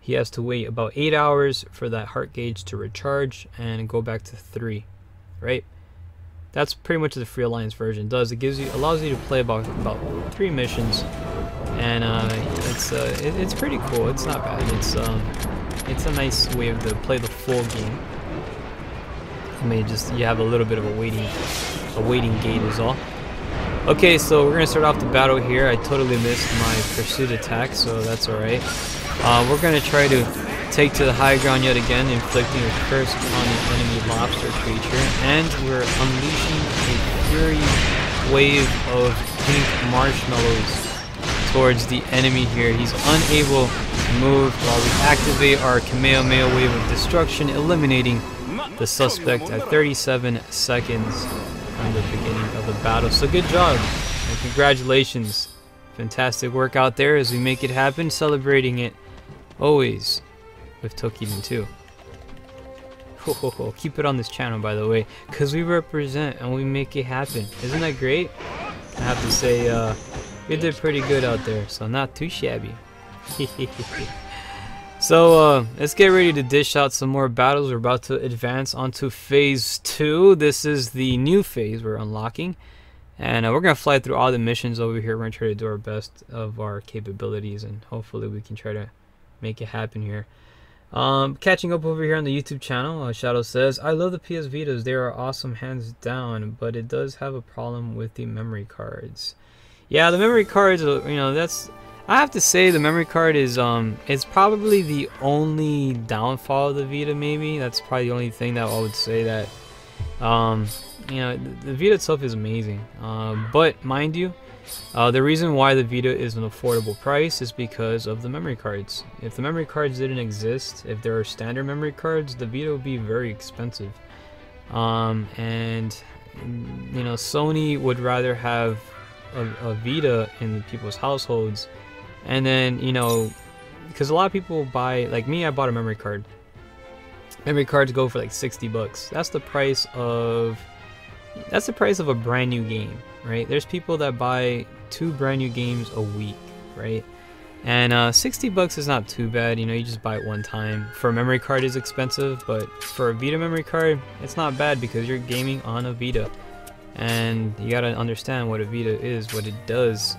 He has to wait about 8 hours for that heart gauge to recharge and go back to 3, right? That's pretty much the Free Alliance version does. It allows you to play about 3 missions, and it's pretty cool. It's not bad. It's a nice way to play the full game. You have a little bit of a waiting gate is all. Okay, so we're gonna start off the battle here. I totally missed my pursuit attack, so that's alright. We're gonna try to take to the high ground yet again, inflicting a curse on the enemy lobster creature, and we're unleashing a fury wave of pink marshmallows towards the enemy here. He's unable to move while we activate our Kamehameha wave of destruction, eliminating the suspect at 37 seconds from the beginning of the battle. So good job and congratulations. Fantastic work out there as we make it happen, celebrating it always with Tokiden 2. Keep it on this channel, by the way, because we represent and we make it happen. Isn't that great? I have to say, we did pretty good out there, so not too shabby. So let's get ready to dish out some more battles. We're about to advance onto phase 2. This is the new phase we're unlocking, and we're gonna fly through all the missions over here. We're gonna try to do our best of our capabilities, and hopefully we can try to make it happen here. Catching up over here on the YouTube channel, Shadow says, I love the PS Vitas, they are awesome hands down, but it does have a problem with the memory cards. Yeah, the memory cards, I have to say the memory card is it's probably the only downfall of the Vita. Maybe that's probably the only thing that I would say that the Vita itself is amazing, but mind you, the reason why the Vita is an affordable price is because of the memory cards. If the memory cards didn't exist, if there are standard memory cards, the Vita would be very expensive, and Sony would rather have a Vita in people's households. And then, because a lot of people buy, like me, I bought a memory card. Memory cards go for like 60 bucks. That's the price of a brand new game, right? There's people that buy 2 brand new games a week, right? And 60 bucks is not too bad, you just buy it one time. For a memory card is expensive, but for a Vita memory card, it's not bad because you're gaming on a Vita. And you gotta understand what a Vita is, what it does.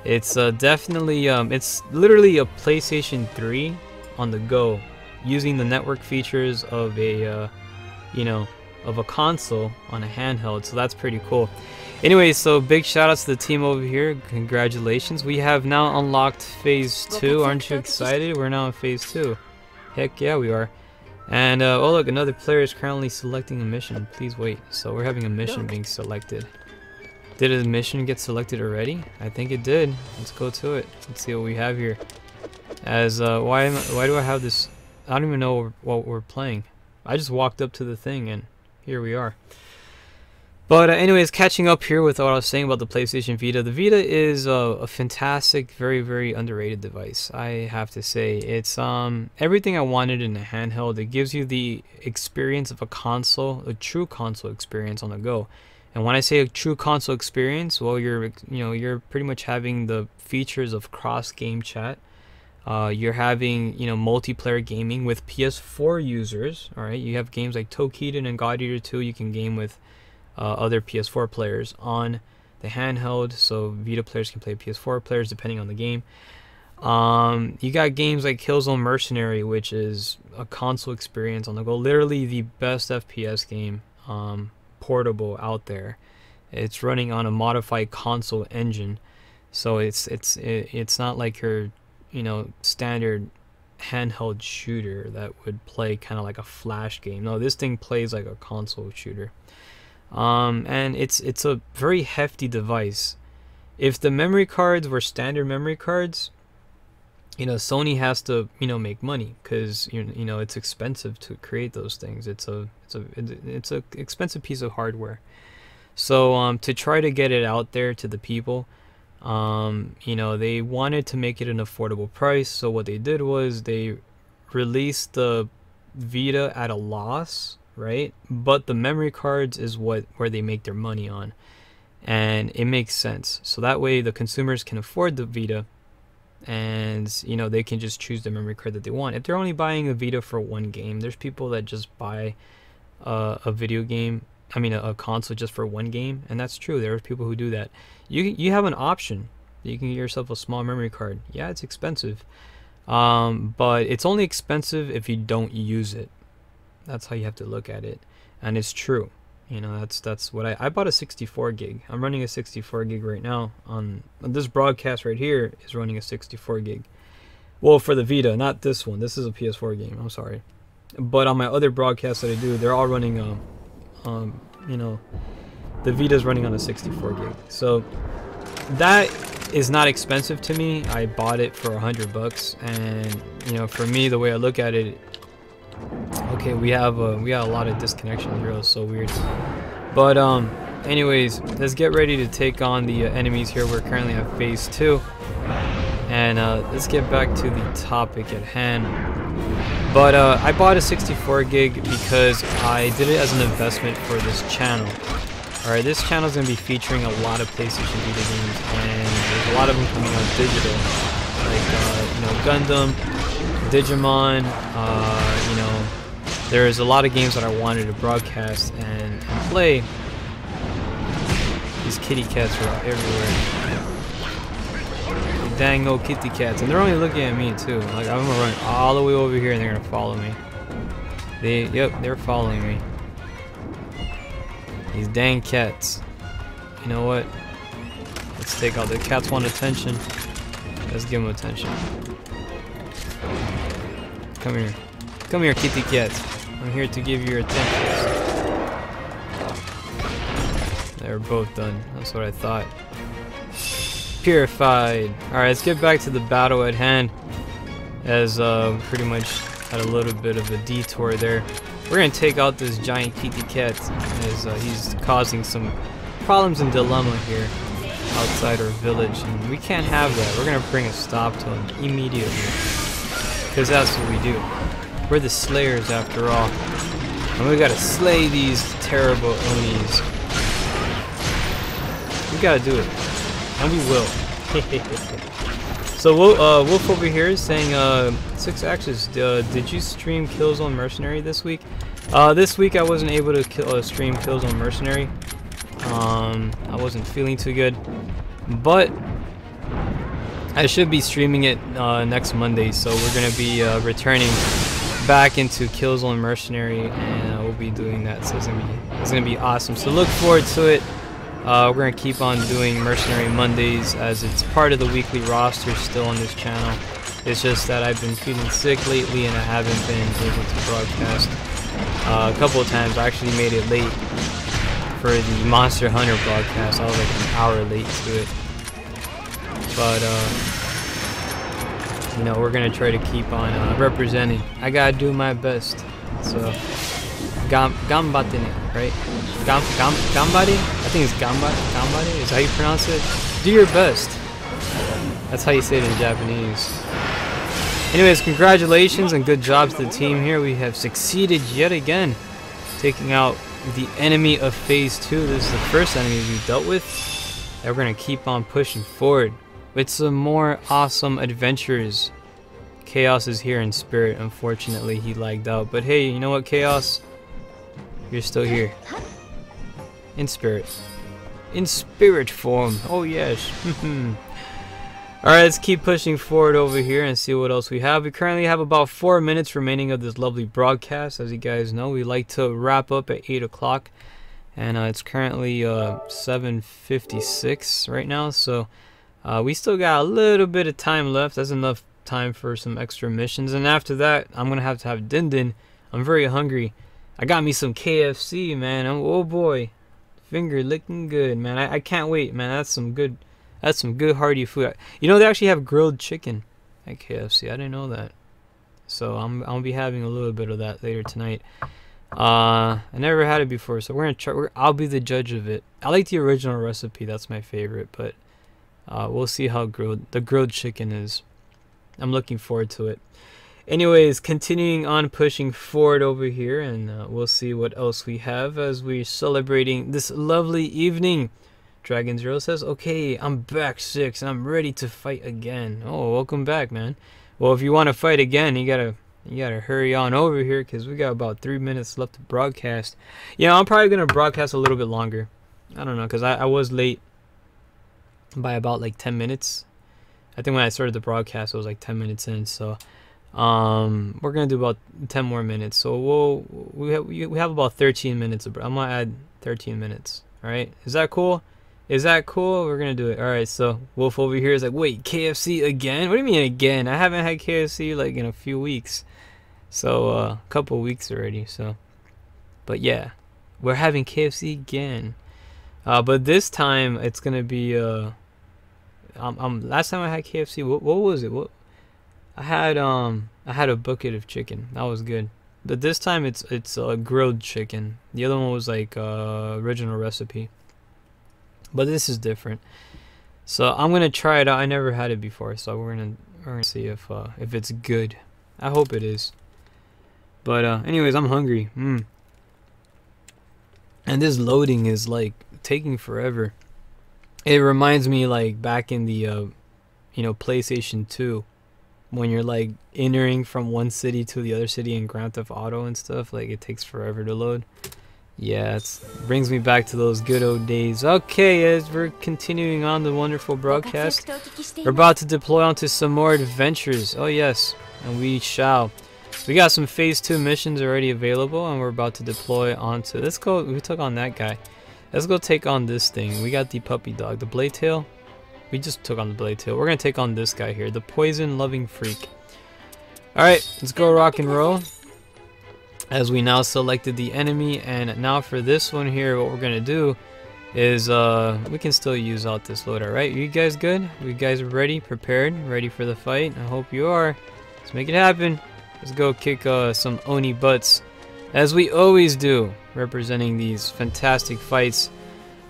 It's definitely, it's literally a PlayStation 3 on the go, using the network features of a, of a console on a handheld. So that's pretty cool. Anyway, so big shout outs to the team over here. Congratulations. We have now unlocked phase 2. Aren't you excited? We're now in phase 2. Heck yeah, we are. And, oh look, another player is currently selecting a mission. Please wait. So we're having a mission being selected. Did a mission get selected already? I think it did. Let's go to it. Let's see what we have here. As why do I have this? I don't even know what we're playing. I just walked up to the thing and here we are. But anyways, catching up here with what I was saying about the PlayStation Vita. The Vita is a fantastic, very, very underrated device. I have to say, it's everything I wanted in a handheld. It gives you the experience of a console, a true console experience on the go. And when I say a true console experience, well, you're pretty much having the features of cross-game chat. You're having, multiplayer gaming with PS4 users. All right, you have games like Tokiden and God Eater 2. You can game with other PS4 players on the handheld, so Vita players can play PS4 players depending on the game. You got games like Killzone Mercenary, which is a console experience on the go. Literally the best FPS game. Portable out there. It's running on a modified console engine, so it's not like your standard handheld shooter that would play kind of like a flash game. No, this thing plays like a console shooter, and it's a very hefty device. If the memory cards were standard memory cards, Sony has to make money because it's expensive to create those things. It's a expensive piece of hardware. So to try to get it out there to the people, they wanted to make it an affordable price. So what they did was they released the Vita at a loss right? But the memory cards is where they make their money on, and it makes sense. So that way the consumers can afford the Vita, and you know, they can just choose the memory card that they want. If they're only buying a Vita for one game, there's people that just buy a video game, I mean a console just for one game, and that's true. There are people who do that. You have an option. You can get yourself a small memory card. Yeah, it's expensive, but it's only expensive if you don't use it. That's how you have to look at it, and it's true. You know, that's what I bought a 64 gig. I'm running a 64 gig right now on this broadcast right here is running a 64 gig. Well, for the Vita, not this one. This is a PS4 game. I'm sorry, but on my other broadcasts that I do, they're all running you know, the Vita's running on a 64 gig. So that is not expensive to me. I bought it for $100, and you know, for me, the way I look at it, okay, we got a lot of disconnection here. It's so weird. But anyways, let's get ready to take on the enemies here. We're currently at phase 2, and let's get back to the topic at hand. But I bought a 64 gig because I did it as an investment for this channel. Alright, this channel is going to be featuring a lot of PlayStation Vita games, and there's a lot of them coming out digital, like you know, Gundam, Digimon. You know, there's a lot of games that I wanted to broadcast and play. These kitty cats are everywhere. Dang old kitty cats, and they're only looking at me too. Like, I'm gonna run all the way over here and they're gonna follow me. They're following me. These dang cats. You know what? Let's take all the cats want attention. Let's give them attention. Come here. Come here, kitty cats. I'm here to give you your attention. They're both done. That's what I thought. Purified. Alright, let's get back to the battle at hand, as pretty much had a little bit of a detour there. We're gonna take out this giant kitty cat, as he's causing some problems and dilemma here outside our village, and we can't have that. We're gonna bring a stop to him immediately, because that's what we do. We're the slayers after all, and we gotta slay these terrible Onis. We gotta do it. And we will. So Wolf over here is saying 6 Axis, did you stream Killzone Mercenary this week? This week I wasn't able to stream Killzone Mercenary. I wasn't feeling too good, but I should be streaming it next Monday. So we're gonna be returning back into Killzone Mercenary, and we'll be doing that. So it's gonna be awesome. So look forward to it. We're going to keep on doing Mercenary Mondays, as it's part of the weekly roster still on this channel. It's just that I've been feeling sick lately and I haven't been able to broadcast. A couple of times I actually made it late for the Monster Hunter broadcast. I was like an hour late to it. But, you know, we're going to try to keep on representing. I got to do my best. So, Gambate, right? Gambari? I think it's Gambari is how you pronounce it. Do your best. That's how you say it in Japanese. Anyways, congratulations and good job to the team here. We have succeeded yet again, taking out the enemy of phase 2. This is the first enemy we dealt with, and we're gonna keep on pushing forward with some more awesome adventures. Chaos is here in spirit. Unfortunately, he lagged out, but hey, you know what, Chaos? You're still here. In spirit. In spirit form. Oh yes. Alright, let's keep pushing forward over here and see what else we have. We currently have about 4 minutes remaining of this lovely broadcast. As you guys know, we like to wrap up at 8 o'clock. And it's currently 7:56 right now. So we still got a little bit of time left. That's enough time for some extra missions. And after that, I'm going to have Din Din. I'm very hungry. I got me some KFC, man. Oh boy. Finger licking good, man. I can't wait, man. That's some good hearty food. You know, they actually have grilled chicken at KFC. I didn't know that. So I'll be having a little bit of that later tonight. I never had it before, so we're gonna try. I'll be the judge of it. I like the original recipe. That's my favorite, but we'll see how the grilled chicken is. I'm looking forward to it. Anyways, continuing on pushing forward over here, and we'll see what else we have as we're celebrating this lovely evening. Dragon Zero says, okay, I'm back 6 and I'm ready to fight again. Oh, welcome back, man. Well, if you want to fight again, you gotta hurry on over here, because we got about 3 minutes left to broadcast. Yeah, I'm probably gonna broadcast a little bit longer. I don't know, because I was late by about like 10 minutes. I think when I started the broadcast it was like 10 minutes in, so we're gonna do about 10 more minutes. So we have about 13 minutes. I'm gonna add 13 minutes. All right, is that cool? Is that cool? We're gonna do it. All right. So Wolf over here is like, wait, KFC again? What do you mean again? I haven't had KFC like in a few weeks. So a couple weeks already. So, but yeah, we're having KFC again. But this time it's gonna be last time I had KFC, what was it? I had a bucket of chicken. That was good. But this time it's grilled chicken. The other one was like original recipe. But this is different. So I'm gonna try it out. I never had it before, so we're gonna see if it's good. I hope it is. But anyways, I'm hungry. And this loading is like taking forever. It reminds me like back in the PlayStation 2, when you're like entering from one city to the other city in Grand Theft Auto and stuff. Like it takes forever to load. Yeah, it brings me back to those good old days. Okay, as we're continuing on the wonderful broadcast, we're about to deploy onto some more adventures. Oh yes, and we shall. We got some phase 2 missions already available, and we're about to deploy onto, let's go. We took on that guy. Let's go take on this thing. We got the puppy dog, the blade tail. We just took on the blade tail. We're gonna take on this guy here, the poison loving freak. Alright, let's go rock and roll. As we now selected the enemy, and now for this one here, what we're gonna do is we can still use out this loader, right? You guys good? You guys ready, prepared, ready for the fight? I hope you are. Let's make it happen. Let's go kick some Oni butts, as we always do, representing these fantastic fights.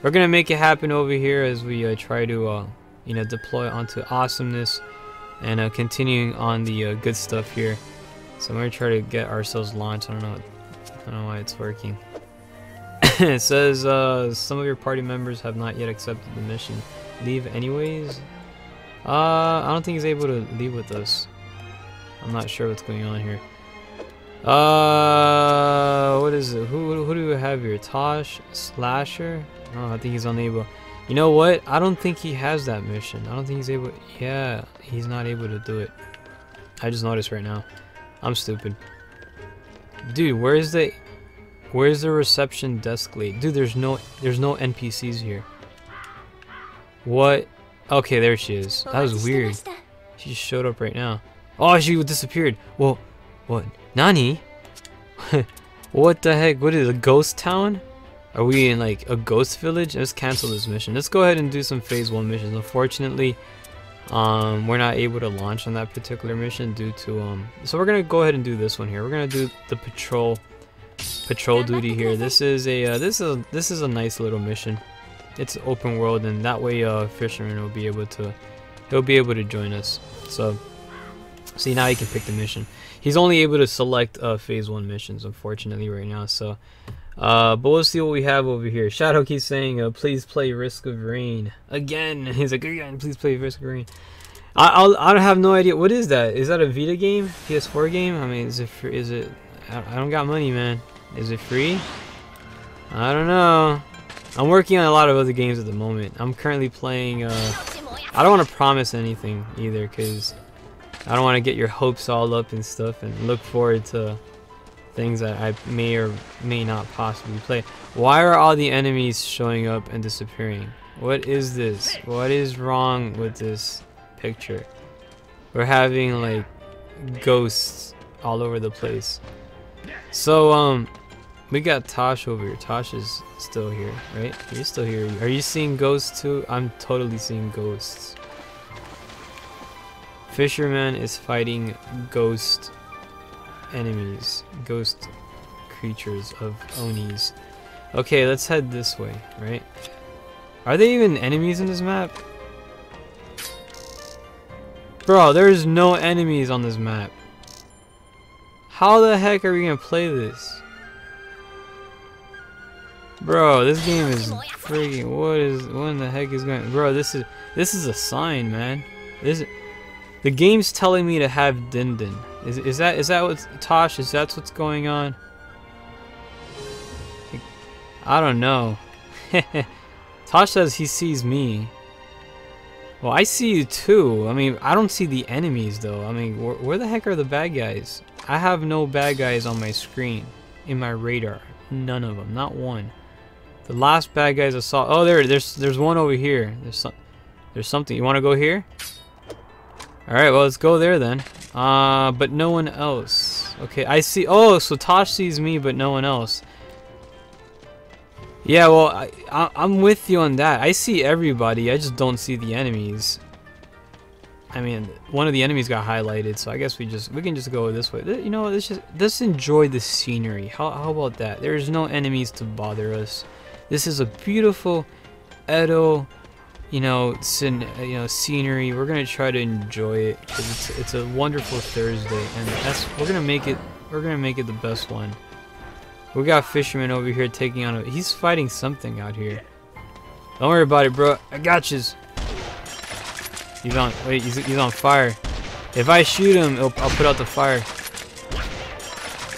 We're gonna make it happen over here as we try to deploy onto awesomeness and continuing on the good stuff here. So I'm gonna try to get ourselves launched. I don't know why it's working. It says some of your party members have not yet accepted the mission. Leave anyways. I don't think he's able to leave with us. I'm not sure what's going on here. What is it? Who do we have here? Tosh Slasher? Oh, I think he's unable. You know what? I don't think he has that mission. I don't think he's able. Yeah, he's not able to do it. I just noticed right now. I'm stupid. Dude, where's the reception desk lady? Dude, there's no NPCs here. What? Okay, there she is. That was weird. She just showed up right now. Oh, she disappeared. Well, what? Nani? What the heck? What is it, a ghost town? Are we in like a ghost village? Let's cancel this mission. Let's go ahead and do some phase 1 missions. Unfortunately, we're not able to launch on that particular mission due to so we're gonna go ahead and do this one here. We're gonna do the patrol duty here. This is a nice little mission. It's open world, and that way Fisherman will be able to join us. So see, now he can pick the mission. He's only able to select phase 1 missions, unfortunately, right now. So but we'll see what we have over here. Shadow keeps saying, please play Risk of Rain. Again. He's like, again, please play Risk of Rain. I have no idea. What is that? Is that a Vita game? PS4 game? I mean, is it free? Is it... I don't got money, man. Is it free? I don't know. I'm working on a lot of other games at the moment. I'm currently playing... I don't want to promise anything either, because I don't want to get your hopes all up and stuff and look forward to things that I may or may not possibly play. Why are all the enemies showing up and disappearing? What is this? What is wrong with this picture? We're having like ghosts all over the place. So we got Tosh over here. Tosh is still here, right? You're still here. Are you seeing ghosts too? I'm totally seeing ghosts. Fisherman is fighting ghost enemies, ghost creatures of Onis. Okay, let's head this way, right? Are there even enemies in this map? Bro, there's no enemies on this map. How the heck are we gonna play this? Bro, this game is freaking, what in the heck is going, bro, this is a sign, man. The game's telling me to have Din Din. Is that what's, Tosh, is that what's going on? I don't know. Tosh says he sees me. Well, I see you too. I mean, I don't see the enemies though. I mean, where the heck are the bad guys? I have no bad guys on my screen, in my radar. None of them, not one. The last bad guys I saw. Oh, there's one over here. There's something. You want to go here? All right, well, let's go there then. But no one else. Okay, I see. Oh, so Tosh sees me, but no one else. Yeah, well, I'm with you on that. I see everybody. I just don't see the enemies. I mean, one of the enemies got highlighted, so I guess we can just go this way. You know, let's enjoy the scenery. How about that? There's no enemies to bother us. This is a beautiful Edo, scenery. We're gonna try to enjoy it because it's a wonderful Thursday, and we're gonna make it the best one. We got Fisherman over here taking on he's fighting something out here. Don't worry about it, bro. I got yous. He's on fire. If I shoot him, I'll put out the fire.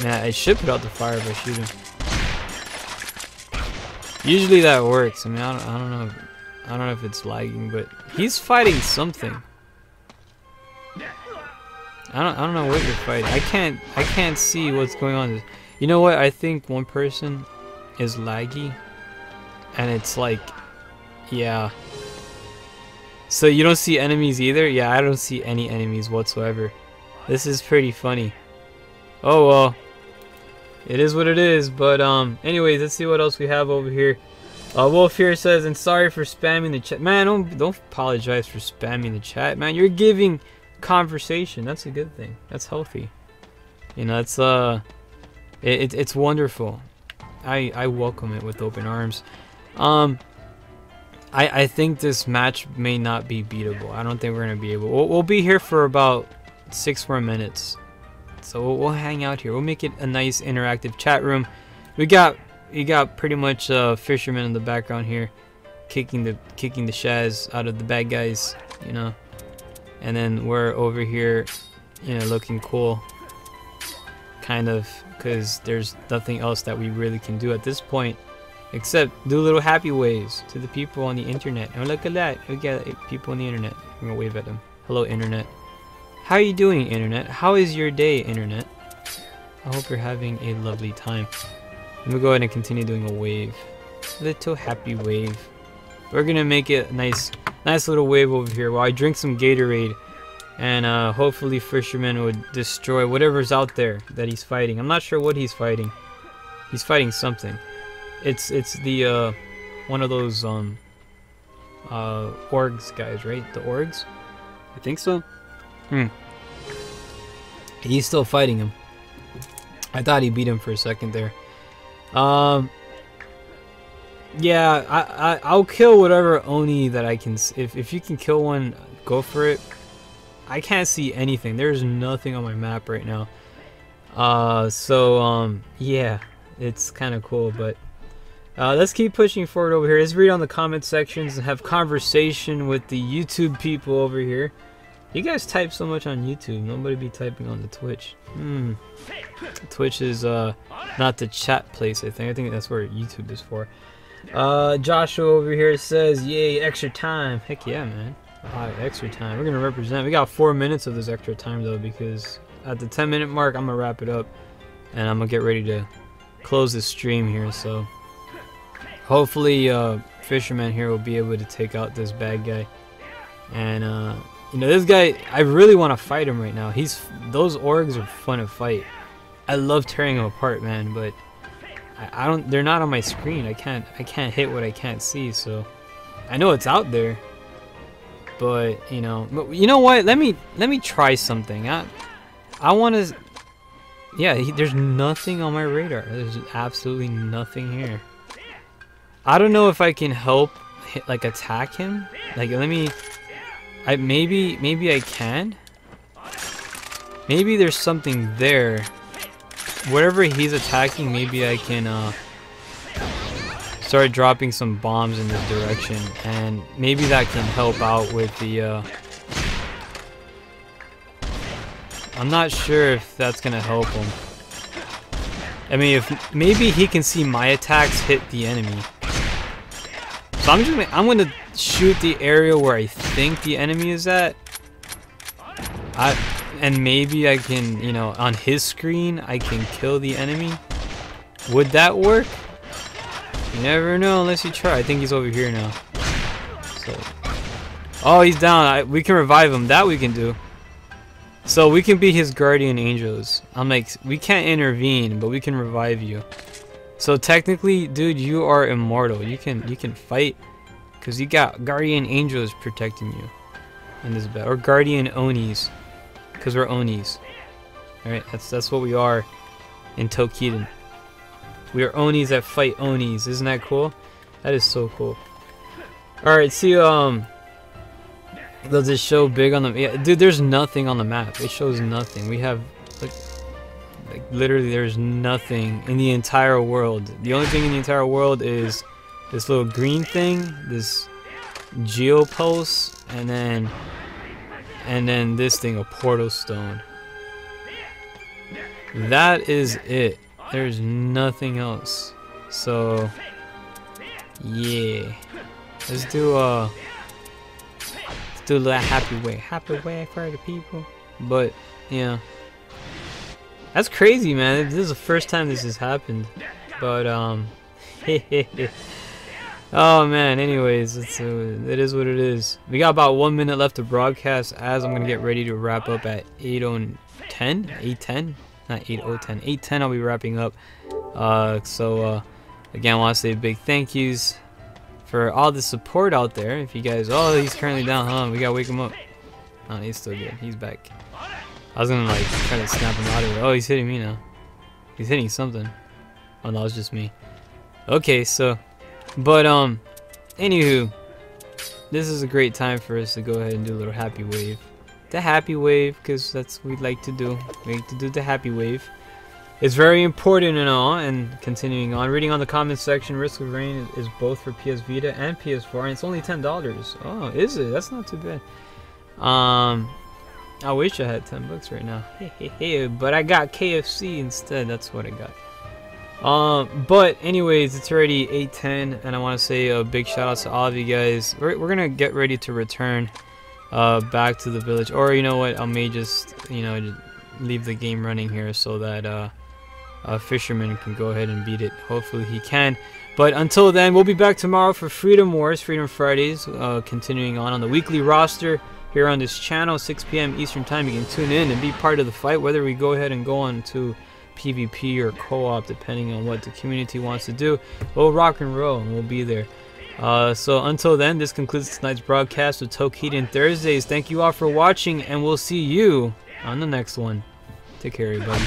Nah, I should put out the fire if I shoot him. Usually that works. I mean, I don't know. I don't know if it's lagging, but he's fighting something. I don't know what you're fighting. I can't see what's going on. You know what? I think one person is laggy, and it's like, yeah. So you don't see enemies either? Yeah, I don't see any enemies whatsoever. This is pretty funny. Oh well, it is what it is. But anyways, let's see what else we have over here. Wolf here says, and sorry for spamming the chat. Man, don't apologize for spamming the chat, man. You're giving conversation. That's a good thing. That's healthy. You know, it's wonderful. I welcome it with open arms. I think this match may not be beatable. I don't think we're gonna be able. We'll be here for about 6 more minutes, so we'll hang out here. We'll make it a nice interactive chat room. We got pretty much Fisherman in the background here, kicking the shaz out of the bad guys, you know, and then we're over here, you know, looking cool, kind of, because there's nothing else that we really can do at this point. Except do little happy waves to the people on the internet. And look at that. We got people on the internet. I'm gonna wave at them. Hello, internet. How are you doing, internet? How is your day, internet? I hope you're having a lovely time. Let me go ahead and continue doing a wave. Little happy wave. We're gonna make it a nice little wave over here while I drink some Gatorade. And hopefully Fisherman would destroy whatever's out there that he's fighting. I'm not sure what he's fighting. He's fighting something. It's the one of those orgs guys, right? The orgs? I think so. He's still fighting him. I thought he beat him for a second there. Yeah, I'll kill whatever Oni that I can. If you can kill one, go for it. I can't see anything. There's nothing on my map right now. Yeah, it's kind of cool, but let's keep pushing forward over here. Let's read on the comment sections and have conversation with the YouTube people over here. You guys type so much on YouTube. Nobody be typing on the Twitch. Twitch is not the chat place, I think that's where YouTube is for. Joshua over here says, yay, extra time. Heck yeah, man. Extra time. We're gonna represent. We got 4 minutes of this extra time though, because at the 10-minute mark I'm gonna wrap it up and I'm gonna get ready to close the stream here. So hopefully Fisherman here will be able to take out this bad guy. And you know, this guy, I really want to fight him right now. Those orgs are fun to fight. I love tearing them apart, man, but I don't, they're not on my screen. I can't hit what I can't see. So I know it's out there, but you know what, let me try something. I want to, yeah, there's nothing on my radar. There's absolutely nothing here. I don't know if I can help like attack him. Like, maybe I can. Maybe there's something there whatever he's attacking, maybe I can start dropping some bombs in this direction, and maybe that can help out with the I'm not sure if that's gonna help him. I mean, if maybe he can see my attacks hit the enemy. So I'm gonna shoot the area where I think the enemy is at. And maybe I can, you know, on his screen I can kill the enemy. Would that work? You never know unless you try. I think he's over here now. So, oh, he's down. We can revive him. That we can do. So we can be his guardian angels. I'm like, we can't intervene, but we can revive you. So technically, dude, you are immortal. You can fight, cause you got guardian angels protecting you in this battle, or guardian onis, cause we're onis. All right, that's what we are in Tokiden. We are onis that fight onis. Isn't that cool? That is so cool. All right, see, does it show big on the? Yeah, dude, there's nothing on the map. It shows nothing. We have like literally there's nothing in the entire world. The only thing in the entire world is this little green thing, this geopulse, and then this thing, a portal stone. That is it. There's nothing else. So yeah, let's do that happy way for the people. But yeah, that's crazy, man. This is the first time this has happened. But oh man, anyways, it is what it is. We got about 1 minute left to broadcast, as I'm gonna get ready to wrap up at 8:10, not 8:10, 8:10. I'll be wrapping up. Again, I want to say big thank yous for all the support out there. If you guys, oh, he's currently down, huh? We gotta wake him up. Oh, he's still good. He's back. I was gonna like try to snap him out of it. Oh, he's hitting me now. He's hitting something. Oh no, it's just me. Okay, so, but anywho, this is a great time for us to go ahead and do a little happy wave. The happy wave, because that's what we like to do. We like to do the happy wave. It's very important and all. And continuing on, reading on the comments section, Risk of Rain is both for PS Vita and PS4, and it's only $10. Oh, is it? That's not too bad. I wish I had $10 right now. But I got KFC instead. That's what I got. But anyways, it's already 8:10, and I want to say a big shout out to all of you guys. We're gonna get ready to return back to the village, or you know what, I may just, you know, just leave the game running here so that Fisherman can go ahead and beat it. Hopefully he can. But until then, we'll be back tomorrow for Freedom Wars, Freedom Fridays, continuing on the weekly roster here on this channel, 6 p.m. Eastern Time. You can tune in and be part of the fight, whether we go ahead and go on to PvP or co-op, depending on what the community wants to do. We'll rock and roll, and we'll be there. So until then, this concludes tonight's broadcast with Tokiden Thursdays. Thank you all for watching, and we'll see you on the next one. Take care, everybody.